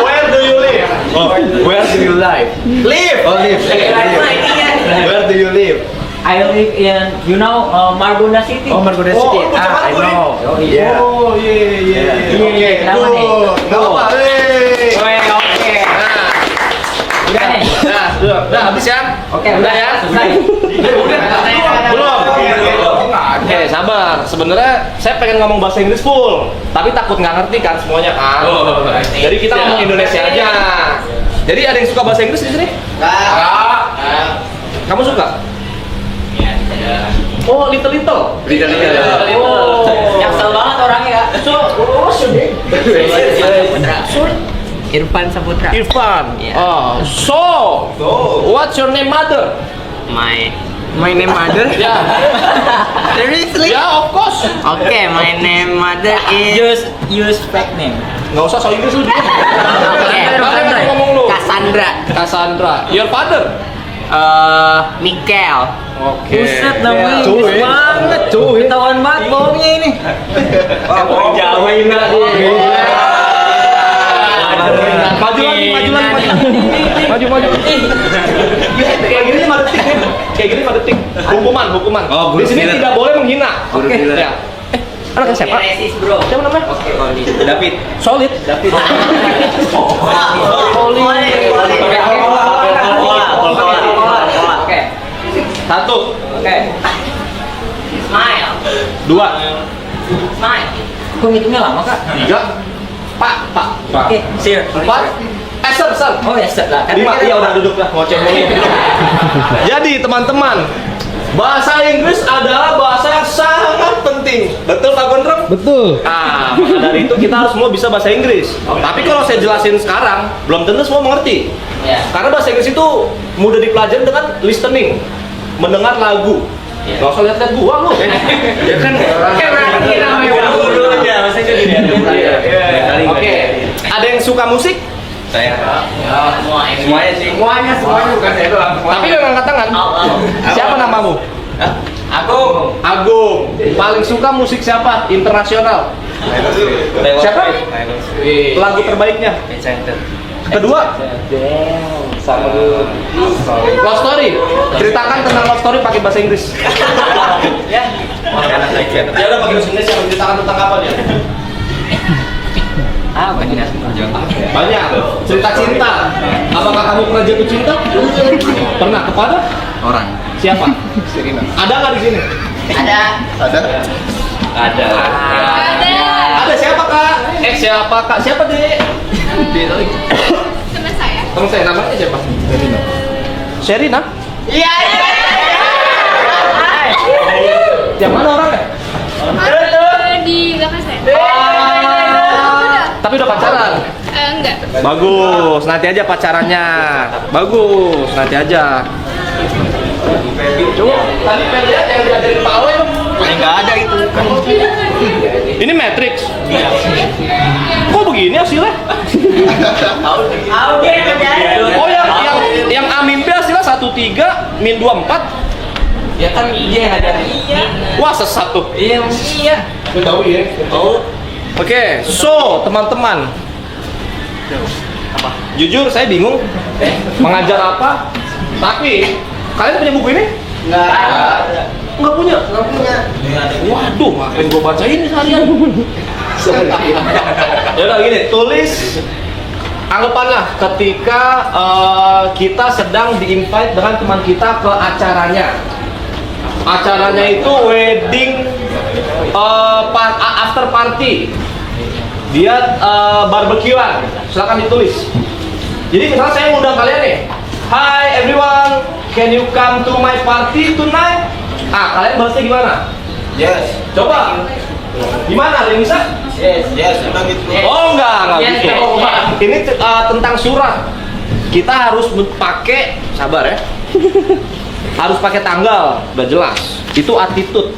Speaker 6: Where do you live?
Speaker 1: Oh, where do you live?
Speaker 6: Live.
Speaker 1: Oh, live. Where do you live?
Speaker 3: I live in, Margonda City.
Speaker 1: Oh, Margonda
Speaker 6: Oh,
Speaker 1: City.
Speaker 6: lu Jakarta
Speaker 1: I
Speaker 6: nih?
Speaker 1: know.
Speaker 6: Yeah. Oh, iya.
Speaker 3: Iya, kenapa nih?
Speaker 6: Kenapa?
Speaker 3: Oke. Udah nih.
Speaker 6: Udah habis ya?
Speaker 3: Oke,
Speaker 6: udah ya?
Speaker 3: selesai.
Speaker 6: Belum. Oke, sabar. Sebenarnya saya pengen ngomong bahasa Inggris full, tapi takut nggak ngerti kan semuanya kan. Jadi kita ngomong Indonesia aja. Jadi ada yang suka bahasa Inggris di sini? Enggak. Kamu suka? Oh, little. Oh.
Speaker 3: Nyesel banget orangnya. Irfan Saputra.
Speaker 6: Irfan.
Speaker 3: Iya.
Speaker 6: Oh, so what's your name, mother?
Speaker 3: My name mother?
Speaker 6: Ya.
Speaker 3: Seriously?
Speaker 6: Ya, of course.
Speaker 3: Okay, my name mother is use fake name.
Speaker 6: Nggak usah so Inggris lu.
Speaker 3: Okay.
Speaker 6: Cassandra. Ngomong lu. Cassandra. Your father?
Speaker 3: Mikel.
Speaker 6: Oke.
Speaker 3: Buset namanya
Speaker 6: Cuy.
Speaker 3: Inggris banget. Ketahuan banget bohongnya ini.
Speaker 6: Orang Jawa ini Maju lagi. Kayak gini mah detik. Hukuman.
Speaker 1: Oh,
Speaker 6: Di sini
Speaker 1: guru
Speaker 6: tidak boleh menghina.
Speaker 1: Guru
Speaker 6: Oke.
Speaker 1: silat.
Speaker 6: Ya. Anaknya siapa?
Speaker 3: Bro.
Speaker 6: Siapa namanya?
Speaker 1: David.
Speaker 6: Solid.
Speaker 3: Oke.
Speaker 6: Satu.
Speaker 3: Oke. Smile.
Speaker 6: Dua.
Speaker 3: Smile. Kok ngitungnya lama, Kak?
Speaker 6: Tiga. Pak.
Speaker 3: Oke, sir.
Speaker 6: Empat. Sir.
Speaker 3: Oh ya, set lah.
Speaker 6: Lima. Iya udah duduk lah. Ngoceh mulu. Jadi teman-teman, bahasa Inggris adalah bahasa yang sangat penting. Betul Pak Gondrong?
Speaker 1: Betul.
Speaker 6: Nah, maka dari itu kita harus semua bisa bahasa Inggris. Tapi kalau saya jelasin sekarang, belum tentu semua mengerti.
Speaker 3: Ya.
Speaker 6: Karena bahasa Inggris itu mudah dipelajari dengan listening, mendengar lagu. Gak usah lihat-lihat gua lu. Ya kan?
Speaker 3: berarti namanya
Speaker 6: gurunya, maksudnya gini. Oke. Ada yang suka musik?
Speaker 1: Saya.
Speaker 3: Semuanya sih. Semuanya bukan saya doang.
Speaker 6: Tapi yang angkat tangan. Siapa namamu? Agung. Paling suka musik siapa? Internasional. Siapa? Lagu terbaiknya. Kedua. Love story. Ceritakan tentang love story pakai bahasa Inggris. Ya. Ya udah pakai bahasa Inggris yang menceritakan tentang apa dia? Banyak. Cerita cinta. Apakah kamu pernah jatuh cinta? Pernah kepada
Speaker 1: Orang.
Speaker 6: siapa? Serina. Ada nggak di sini?
Speaker 7: Ada.
Speaker 6: Ada siapa kak? Siapa kak? Siapa deh?
Speaker 7: Teman saya.
Speaker 6: Teman saya namanya siapa? Serina.
Speaker 7: Iya.
Speaker 6: Yang mana orangnya?
Speaker 7: Di belakang saya.
Speaker 6: Tapi udah pacaran.
Speaker 7: Enggak. enggak.
Speaker 6: Bagus, nanti aja pacarannya. Bagus, nanti aja. Coba tadi lihat yang diajarin Pak Awe dong.
Speaker 2: Nggak ada itu.
Speaker 6: Ini Matrix. Kok begini hasilnya? Oh yang A min B hasilnya 13 min 24.
Speaker 5: Ya kan dia yang ada.
Speaker 6: Wah sesat tuh.
Speaker 5: Iya.
Speaker 6: Lu tahu ya? Tahu. Oke, so teman-teman. Jujur saya bingung mengajar apa. Tapi kalian punya buku ini? Nggak punya. Waduh, ngapain gue bacain seharian? Ya udah gini, tulis. Anggapanlah ketika kita sedang di-invite dengan teman kita ke acaranya. Acaranya itu wedding after party. Dia barbekyuan. Silakan ditulis. Jadi misalnya saya ngundang kalian nih. Hi everyone, can you come to my party tonight? Kalian bahasnya gimana?
Speaker 2: Yes.
Speaker 6: Coba. Gimana? Ada yang bisa?
Speaker 2: Yes, udah gitu.
Speaker 6: Oh enggak gitu. Ini tentang surat. Kita harus pakai, sabar ya. Harus pakai tanggal, udah jelas. Itu attitude.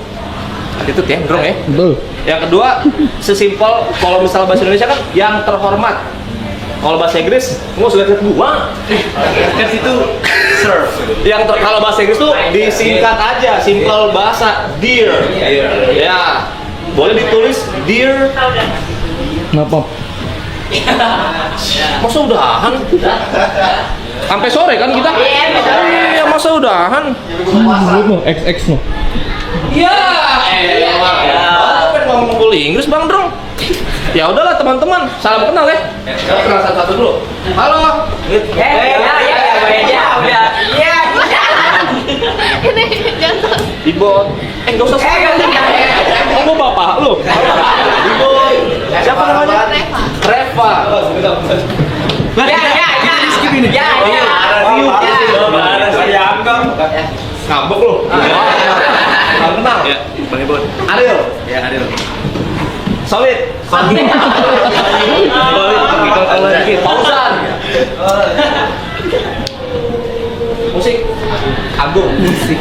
Speaker 6: Attitude ya, bro ya.
Speaker 8: Betul.
Speaker 6: Yang kedua, sesimpel kalau misalnya bahasa Indonesia kan yang terhormat. Kalau bahasa Inggris, sudah lihat gua.
Speaker 2: Kan situ serve.
Speaker 6: Kalau bahasa Inggris tuh disingkat aja, simple bahasa dear. Ya. Boleh ditulis dear.
Speaker 8: Kenapa?
Speaker 6: Masa udahan? Sampai sore kan kita? Iya, masa udahan?
Speaker 8: XX no.
Speaker 6: Iya. Pengen ngomong full Inggris Bang Drong. Ya udahlah teman-teman, salam kenal ya. Kenal satu-satu dulu. Halo.
Speaker 7: Ini jatuh.
Speaker 6: Ibot. Enggak usah. Kamu bapak lu. Ibot. Siapa namanya? Reva. Ngambek lu. Salam kenal.
Speaker 2: Ya, Bang Ibon.
Speaker 6: Ariel.
Speaker 2: Ya, Adil.
Speaker 6: Solid. Pausan. Musik. Agung. Musik.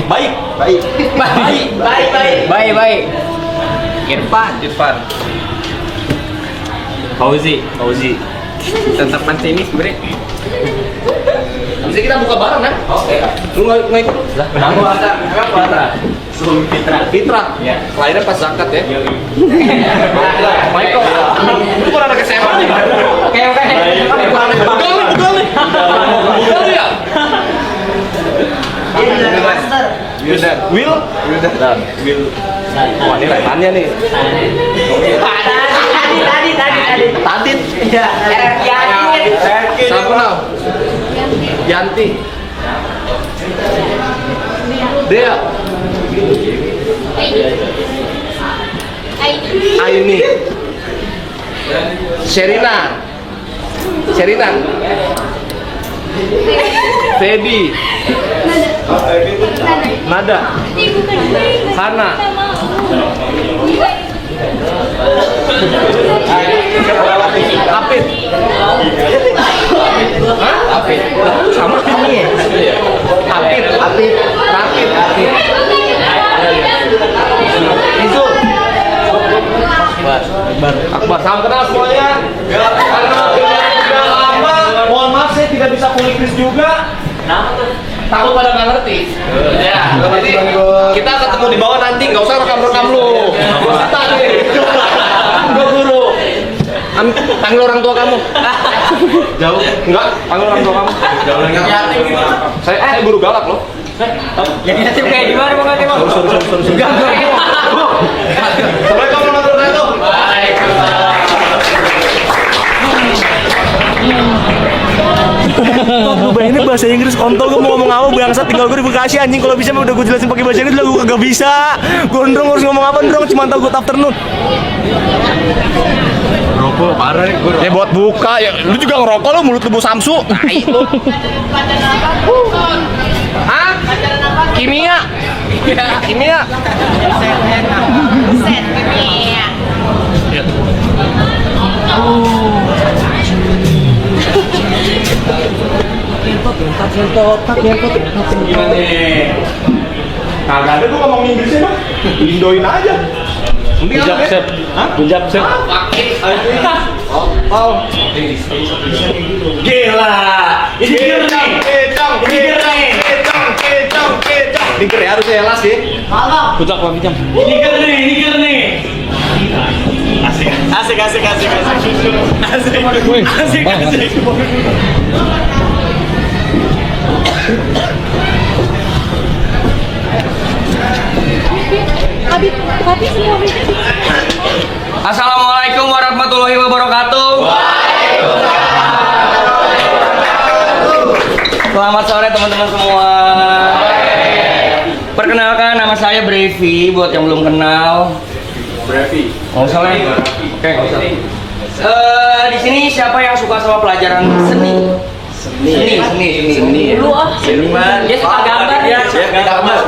Speaker 6: Baik.
Speaker 5: Baik.
Speaker 2: Irfan. Fauzi. Tentang pesimis bre.
Speaker 6: Bisa kita buka bareng kan? Oke. Lu nggak ikut? Lah,
Speaker 2: Kenapa ada? Suami Fitra.
Speaker 6: Ya. Lahirnya pas zakat ya. Michael. Lu pernah anak SMA nih?
Speaker 5: Oke.
Speaker 6: Bukan nih. Bukan ya? Will. Wah, ini rekannya nih. Tadit. Siapa kenal? Yanti. Dea. Aini. Sherina. Feby. Nada. Hana. Apit. Hah? Apit. Sama ini ya? Apit. Itu. Akbar. Salam kenal semuanya. Karena udah lama, mohon maaf saya tidak bisa full Inggris juga. Takut pada nggak ngerti. Ya, jadi kita ketemu di bawah nanti, nggak usah rekam lu. Gua kata nih. Gua guru. Panggil orang tua kamu. Jauh? Enggak, panggil orang tua kamu. Jauh lagi. Saya guru galak loh.
Speaker 5: Yang yatim kayak gimana Bang Ati?
Speaker 6: Sorry. Assalamualaikum warahmatullahi wabarakatuh.
Speaker 4: Gue ini bahasa Inggris kontol, gue mau ngomong apa bangsat, tinggal gue di Bekasi anjing. Kalau bisa udah gue jelasin pakai bahasa Inggris, gue kagak bisa. Gondrong harus ngomong apa Ndrong, cuma tau good afternoon.
Speaker 8: Rokok parah nih gue.
Speaker 6: Ya buat buka ya, lu juga ngerokok lu, mulut lu bau Samsu. Tai lu. Hah? Kimia. Kimia.
Speaker 7: Set kimia.
Speaker 4: Gimana nih? Kagak ada gua ngomong Inggrisnya mah. Indoin aja.
Speaker 1: Punjab set. Punjab set.
Speaker 4: Oh. Gila. Ini gear nih. Ini gear nih.
Speaker 6: Pikir ya harus jelas sih.
Speaker 1: Puncak Pak Pinjam.
Speaker 4: Ini gear nih. Asik.
Speaker 7: Tapi semua
Speaker 1: Assalamualaikum warahmatullahi wabarakatuh. Selamat sore teman-teman semua. Perkenalkan, nama saya Brevi. Buat yang belum kenal,
Speaker 4: Brevi.
Speaker 1: nggak usah lah. Oke, nggak usah. Di sini siapa yang suka sama pelajaran seni? Seni.
Speaker 7: Lu ah.
Speaker 1: Dia suka gambar ya. Gambar.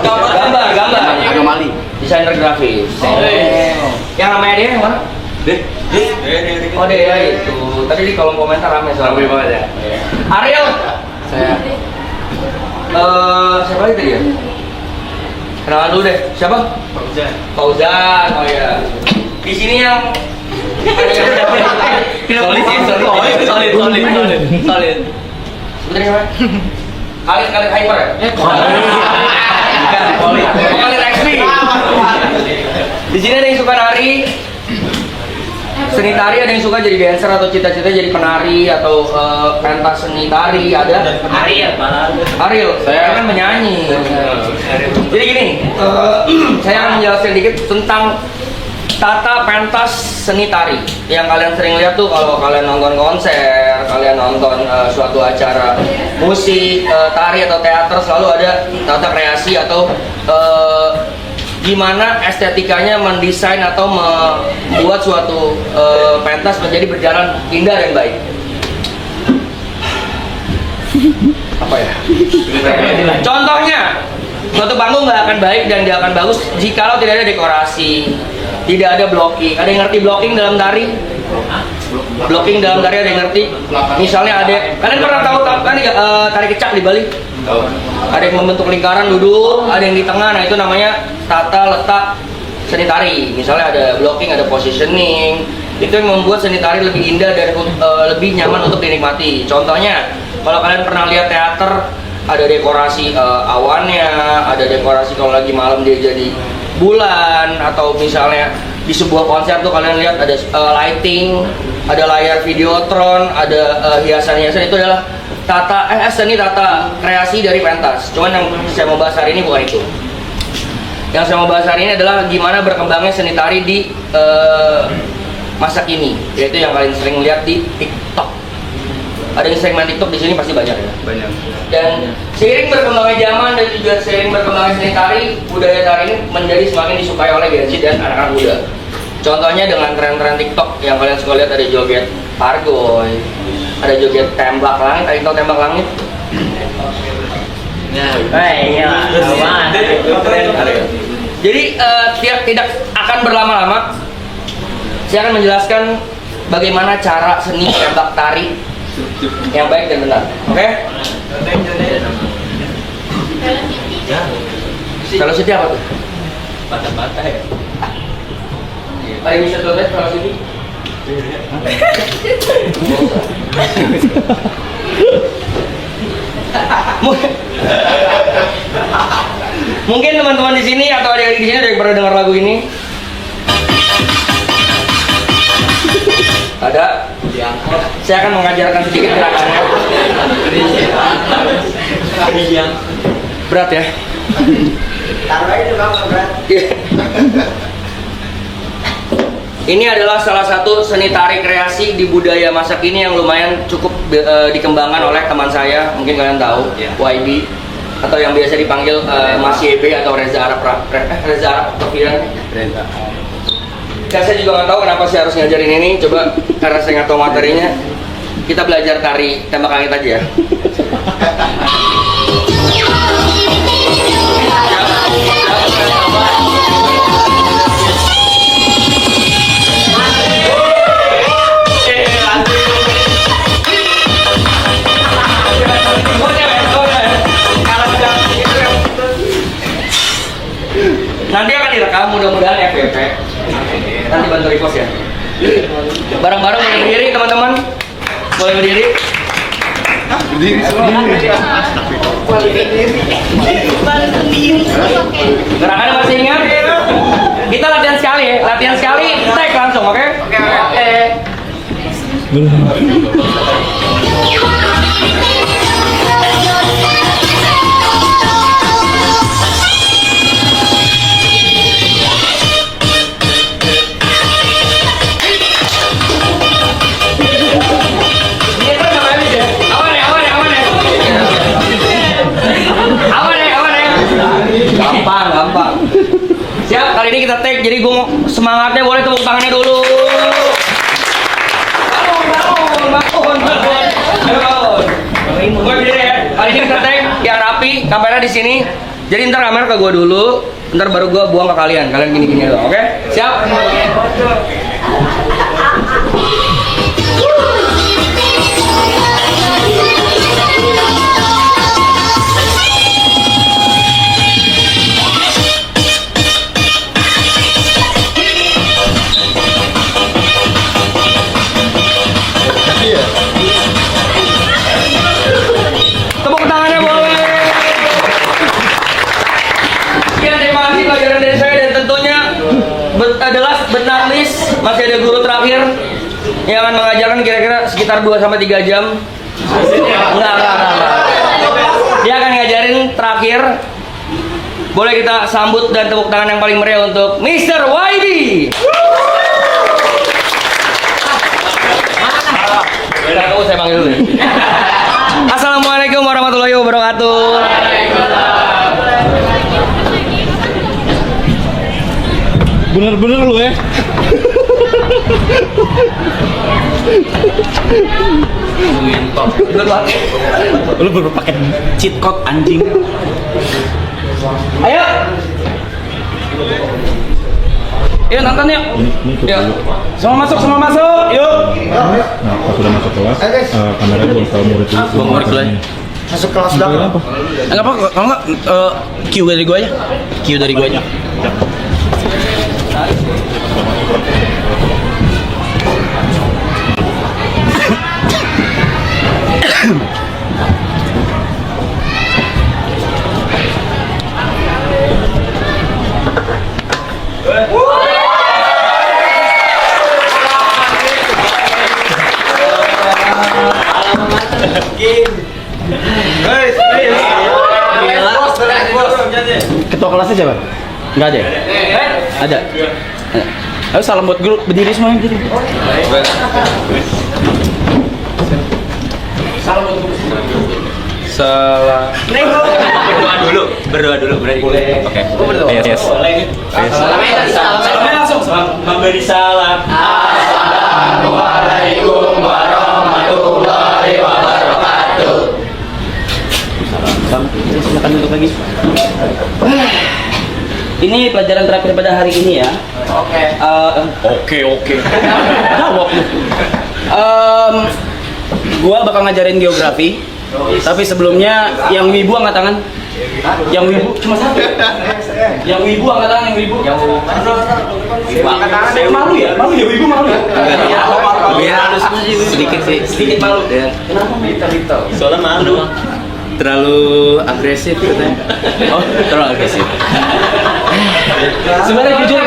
Speaker 6: Agak mali.
Speaker 1: Desainer grafis. Yang namanya dia yang mana? Oh dia itu. Tadi di kolom komentar ramai soalnya. Ramai banget ya. Ariel. Saya. Siapa itu dia? Kenalan dulu deh. Siapa? Fauzan. Oh ya. Di sini yang solid. Sebenarnya apa? Khalid Hyper ya? Bukan. Khalid XP. Di sini ada yang suka nari, seni tari, ada yang suka jadi dancer atau cita-cita jadi penari atau pentas seni tari ada. Ariel, saya kan menyanyi. Jadi gini, saya akan menjelaskan sedikit tentang tata pentas seni tari yang kalian sering lihat tuh kalau kalian nonton konser, kalian nonton suatu acara musik, tari atau teater, selalu ada tata kreasi atau gimana estetikanya mendesain atau membuat suatu pentas menjadi berjalan indah dan baik. Apa ya? Contohnya, suatu panggung nggak akan baik dan tidak akan bagus jikalau tidak ada dekorasi, tidak ada blocking. Ada yang ngerti blocking dalam tari? Blocking dalam tari ada yang ngerti? Misalnya kalian pernah tahu kan tari kecak di Bali? Ada yang membentuk lingkaran duduk, ada yang di tengah. Nah itu namanya tata letak seni tari. Misalnya ada blocking, ada positioning. Itu yang membuat seni tari lebih indah dan lebih nyaman untuk dinikmati. Contohnya, kalau kalian pernah lihat teater, ada dekorasi awannya, ada dekorasi kalau lagi malam dia jadi bulan, atau misalnya di sebuah konser tuh kalian lihat ada lighting, ada layar videotron, ada hiasan-hiasan. Itu adalah seni tata kreasi dari pentas. Cuman yang saya mau bahas hari ini bukan itu. Yang saya mau bahas hari ini adalah gimana berkembangnya seni tari di masa kini, yaitu yang kalian sering lihat di TikTok. Ada yang sering main TikTok di sini pasti banyak ya. Banyak. Dan seiring berkembangnya zaman dan juga seiring berkembangnya seni tari, budaya tari ini menjadi semakin disukai oleh Gen Z dan anak-anak muda. Contohnya dengan tren-tren TikTok yang kalian suka lihat, ada joget pargoy, ada joget tembak langit. Ada yang tahu tembak langit? Jadi tidak akan berlama-lama, saya akan menjelaskan bagaimana cara seni tembak tari yang baik dan benar. Oke? Velocity apa tuh? Bata-bata ya? Ada yang bisa lihat velocity? Mungkin teman-teman di sini atau adik-adik di sini ada yang pernah dengar lagu ini? Ada? Saya akan mengajarkan sedikit gerakannya. Berat ya? Ini adalah salah satu seni tari kreasi di budaya masa kini yang lumayan cukup dikembangkan oleh teman saya, mungkin kalian tahu, YB, atau yang biasa dipanggil Mas YB atau Reza Arab Tafian. Dan saya juga nggak tahu kenapa saya harus ngajarin ini, coba karena saya nggak tahu materinya. Kita belajar tari tembak langit aja ya.
Speaker 5: Nanti akan direkam mudah-mudahan FYP. Nanti bantu repost ya. Bareng-bareng boleh berdiri teman-teman. Boleh berdiri. Gerakannya masih ingat? Kita latihan sekali ya. Latihan sekali, tag langsung, oke? Oke. Gampang. Siap, kali ini kita take. Jadi gue mau semangatnya boleh tepuk tangannya dulu. Bangun. Gue berdiri ya. Kali ini kita take yang rapi, kamera di sini. Jadi ntar kamera ke gue dulu, ntar baru gue buang ke kalian. Kalian gini-gini doang, oke? Siap? Tepuk tangannya boleh. Sekian, terima kasih pelajaran dari saya dan tentunya adalah benar list masih ada guru terakhir yang akan mengajarkan kira-kira sekitar 2-3 jam. Enggak. Dia akan ngajarin terakhir. Boleh kita sambut dan tepuk tangan yang paling meriah untuk Mr. Waidi. Saya panggil dulu. Assalamualaikum warahmatullahi wabarakatuh.
Speaker 8: Bener-bener lu ya.
Speaker 5: Lu baru pakai cheat code anjing. Ayo. Yuk nonton yuk. Yuk. Semua masuk. Yuk.
Speaker 8: Nah, pas udah masuk kelas, kamera buang ke murid dulu.
Speaker 5: Buang murid dulu.
Speaker 8: Masuk kelas belakang apa?
Speaker 5: Enggak apa, kalau enggak Q dari gua aja.
Speaker 1: Ketua kelasnya siapa? Enggak ada. Ada. Ayo salam buat guru, berdiri semuanya berdiri. Salam. Berdoa dulu berarti. Oke. Yes.
Speaker 5: Salamnya langsung. Memberi salam. Assalamualaikum warahmatullahi wabarakatuh.
Speaker 1: Silakan duduk lagi.
Speaker 5: Ini pelajaran terakhir pada hari ini ya. Oke. Jawab lu. Gua bakal ngajarin geografi. Tapi sebelumnya yang wibu angkat tangan. Yang wibu cuma satu. Yang wibu angkat tangan, yang wibu. Wibu angkat tangan. Malu ya wibu malu ya.
Speaker 1: Biar sedikit malu.
Speaker 5: Kenapa Vito?
Speaker 1: Soalnya malu. Terlalu agresif katanya. Oh, terlalu agresif.
Speaker 5: Sebenarnya jujur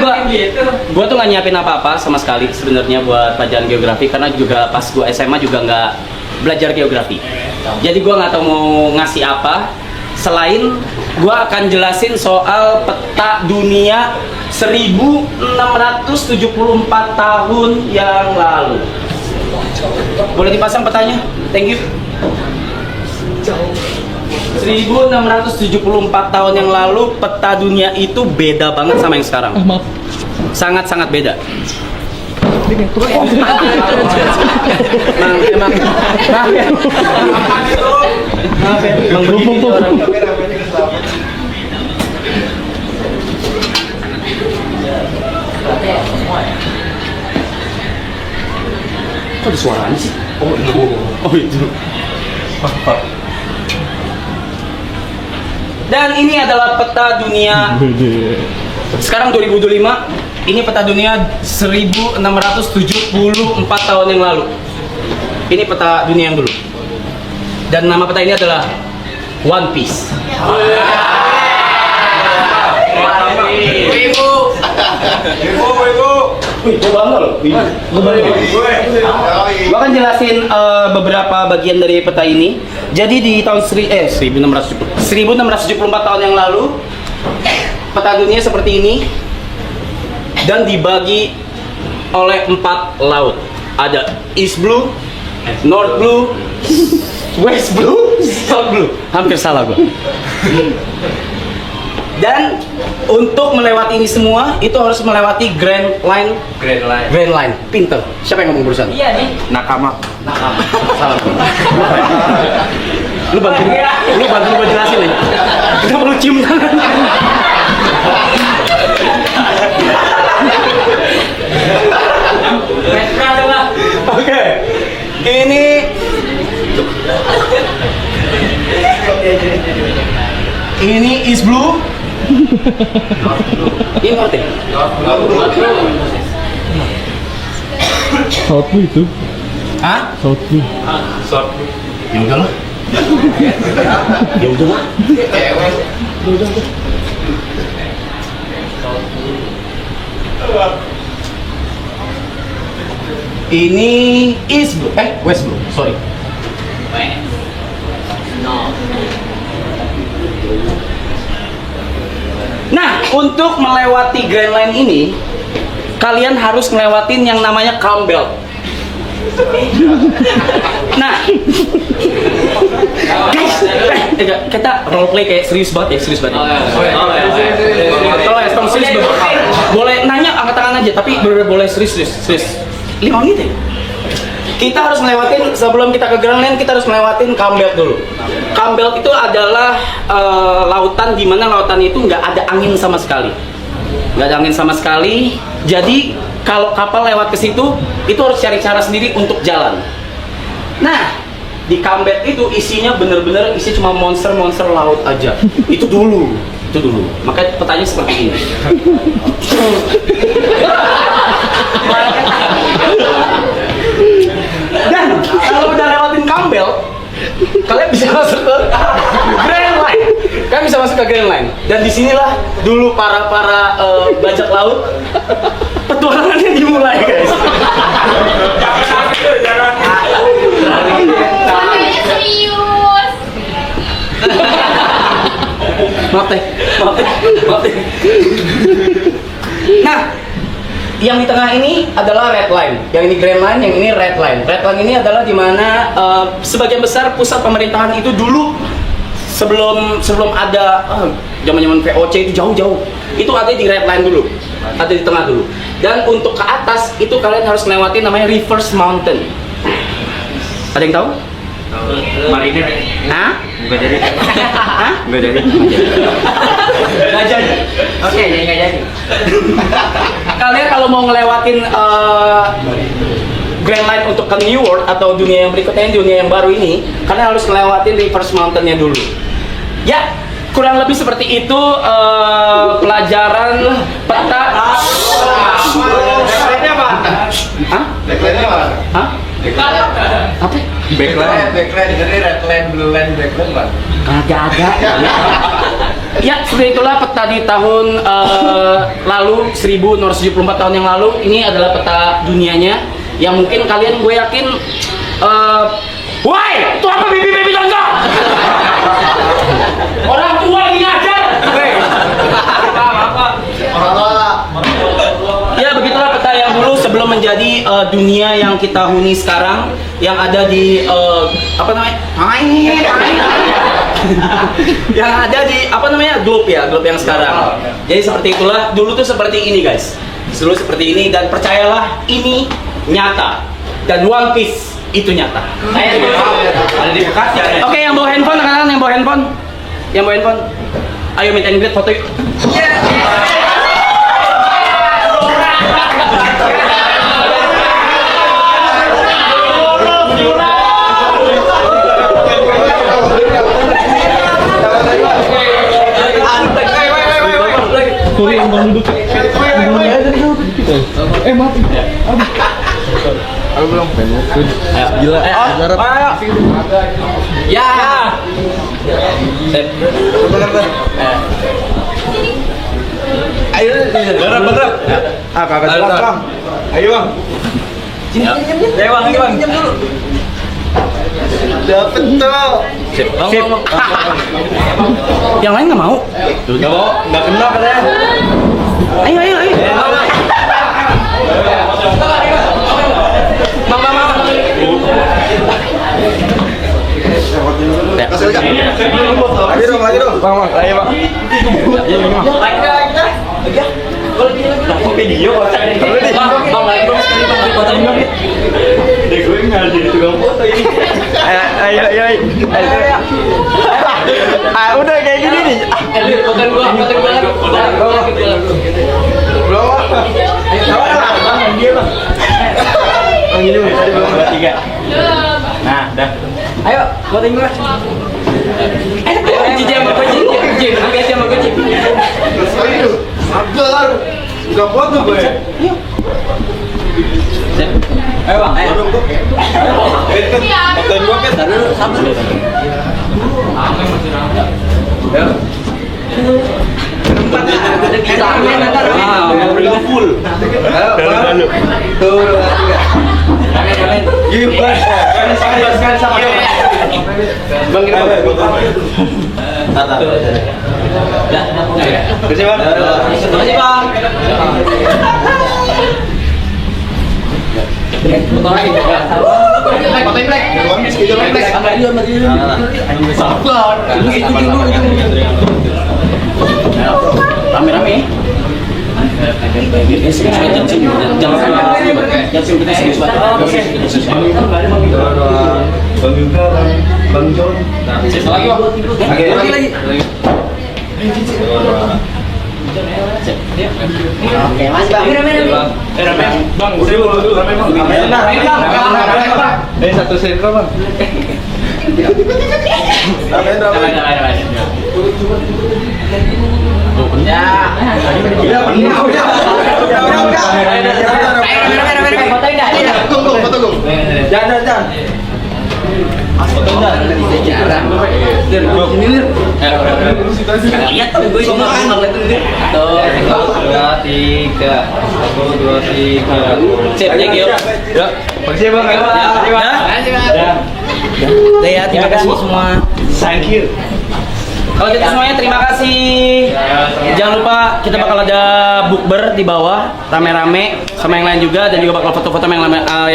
Speaker 5: gua tuh nggak nyiapin apa-apa sama sekali sebenarnya buat pelajaran geografi karena juga pas gua SMA juga nggak belajar geografi. Jadi gua nggak tahu mau ngasih apa selain gua akan jelasin soal peta dunia 1674 tahun yang lalu. Boleh dipasang petanya? Thank you. 1674 tahun yang lalu peta dunia itu beda banget sama yang sekarang. Sangat-sangat beda. Emang begini orang. Kok ada suaranya sih? Oh itu. Dan ini adalah peta dunia Sekarang 2025, ini peta dunia 1674 tahun yang lalu. Ini peta dunia yang dulu. Dan nama peta ini adalah One Piece. Gue bangga loh. Gue akan jelasin beberapa bagian dari peta ini. Jadi di tahun 1674 tahun yang lalu, peta dunia seperti ini dan dibagi oleh 4 laut. Ada East Blue, North Blue, West Blue, South Blue. Hampir salah gue. Dan untuk melewati ini semua, itu harus melewati Grand Line. Grand Line. Pinter. Siapa yang ngomong barusan?
Speaker 3: Iya nih.
Speaker 1: Nakama.
Speaker 5: Salah. Lu bantu gue jelasin nih. Kita perlu cium tangan. Oke. Ini East Blue. Ini North.
Speaker 8: South Blue itu.
Speaker 5: Hah?
Speaker 8: South Blue.
Speaker 5: Ya udahlah. Ya udahlah. Ini East Blue, West Blue, sorry. Nah, untuk melewati Grand Line ini, kalian harus ngelewatin yang namanya Calm Belt. Nah, guys, kita roleplay kayak serius banget ya, serius banget. Kalau ya, serius banget. Boleh nanya, angkat tangan aja, tapi boleh serius. 5 menit ya. Kita harus ngelewatin, sebelum kita ke Grand Line, kita harus ngelewatin Calm Belt dulu. Calm Belt itu adalah lautan di mana lautan itu nggak ada angin sama sekali. Nggak ada angin sama sekali. Jadi kalau kapal lewat ke situ, itu harus cari cara sendiri untuk jalan. Nah, di Calm Belt itu isinya bener-bener isi cuma monster-monster laut aja. Itu dulu. Makanya petanya seperti ini. Dan kalau udah lewatin Calm Belt, kalian bisa masuk ke Grand Line. Kalian bisa masuk ke Grand Line. Dan disinilah dulu para bajak laut petualangannya dimulai, guys.
Speaker 7: Kayaknya serius.
Speaker 5: Maaf teh. Nah, yang di tengah ini adalah red line, yang ini grand line, yang ini red line. Red line ini adalah di mana sebagian besar pusat pemerintahan itu dulu sebelum ada zaman VOC itu jauh-jauh. Itu ada di red line dulu, ada di tengah dulu. Dan untuk ke atas itu kalian harus melewati namanya Reverse Mountain. Ada yang tahu?
Speaker 2: Mariner.
Speaker 5: Hah?
Speaker 2: Enggak jadi.
Speaker 5: Hah?
Speaker 2: Enggak jadi.
Speaker 5: Nggak jadi.
Speaker 3: Oke, jadi nggak jadi.
Speaker 5: Kalian kalau mau ngelewatin Grand Line untuk ke New World atau dunia yang berikutnya, dunia yang baru ini, kalian harus ngelewatin Reverse Mountain-nya dulu. Ya, kurang lebih seperti itu pelajaran peta.
Speaker 6: Backline-nya apa?
Speaker 5: Hah?
Speaker 6: Backline-nya apa?
Speaker 5: Hah? Apa?
Speaker 6: Backline, jadi red line, blue line, backline apa?
Speaker 5: Kagak ada. Ya, seperti itulah peta di tahun lalu, 1674 tahun yang lalu. Ini adalah peta dunianya yang mungkin kalian, gue yakin, woi, itu apa bibi tonton? Orang tua lagi ngajar. Ya, begitulah peta yang dulu sebelum menjadi dunia yang kita huni sekarang, yang ada di apa namanya? Yang ada di apa namanya? Globe yang sekarang. Jadi seperti itulah, dulu tuh seperti ini, guys. Dulu seperti ini, dan percayalah ini nyata. Dan One Piece itu nyata.
Speaker 2: Ada di Bekasi ada.
Speaker 5: Oke, yang bawa handphone, kanan yang bawa handphone. Yang bawa handphone. Ayo meet and greet foto yuk.
Speaker 8: Sorry yang bang duduk. Maaf. Aku belum pengen. Gila.
Speaker 5: Ya.
Speaker 6: Ayo, bergerak. Ah, kakak bang. Ayo bang.
Speaker 5: Ayo bang.
Speaker 6: Dapet tuh.
Speaker 5: Sip. Yang lain nggak mau?
Speaker 4: Nggak mau, nggak kena katanya.
Speaker 5: Ayo. Bang.
Speaker 6: Lagi dong. Bang, ayo bang.
Speaker 4: Langsung video kok.
Speaker 5: Bang, lagi dong sekali bang, fotoin dong.
Speaker 4: Deh gue nggak jadi tukang foto ini.
Speaker 6: Ayo. Ah, udah kayak gini nih.
Speaker 5: Fotoin gua lagi.
Speaker 6: Belum.
Speaker 5: Bang, dia bang.
Speaker 6: Bang ini udah tadi belum.
Speaker 4: 3. Nah, dah.
Speaker 5: Ayo, fotoin gua. Cici sama gue, Cip. Angkat sama gue, Cip.
Speaker 6: Sabar. Enggak foto gue.
Speaker 5: Ayo bang, ayo.
Speaker 6: Fotoin gua kan.
Speaker 5: Sabar.
Speaker 4: Full. Dalu.
Speaker 6: Bang kita
Speaker 5: Terima kasih bang. Foto lagi. Fotoin Black. Sabar. Rame-rame. Jangan serius banget.
Speaker 8: Bang Yuka, Bang John.
Speaker 5: Lagi bang. Lagi. Oke, mas bang.
Speaker 4: Bang, udah rame bang.
Speaker 6: satu sentra bang. Jangan.
Speaker 5: Lihat tuh gue cuma ngeliat tuh.
Speaker 1: 2, 3. 1, 2, 3.
Speaker 5: Sip, thank you.
Speaker 6: Ya, makasih bang.
Speaker 5: Udah ya, terima kasih semua.
Speaker 4: Thank you.
Speaker 5: Kalau gitu semuanya terima kasih. Jangan lupa kita bakal ada bukber di bawah rame-rame sama yang lain juga dan juga bakal foto-foto yang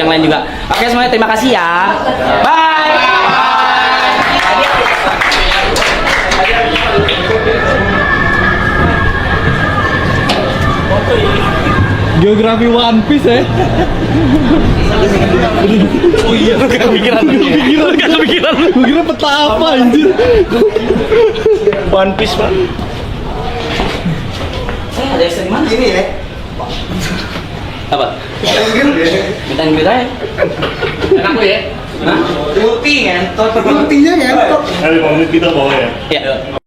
Speaker 5: lain juga. Oke semuanya terima kasih ya. Bye.
Speaker 8: Geografi One Piece ya.
Speaker 4: Oh iya, gak kepikiran.
Speaker 8: Gue kira peta apa anjir.
Speaker 4: One Piece, Pak.
Speaker 5: Ada yang mana sini ya? Apa? Minta Inggris aja. Enak lu ya? Hah? Multi ngentot.
Speaker 8: Multinya ngentot.
Speaker 4: Ayo, 5 menit kita bawa ya.
Speaker 5: Ya.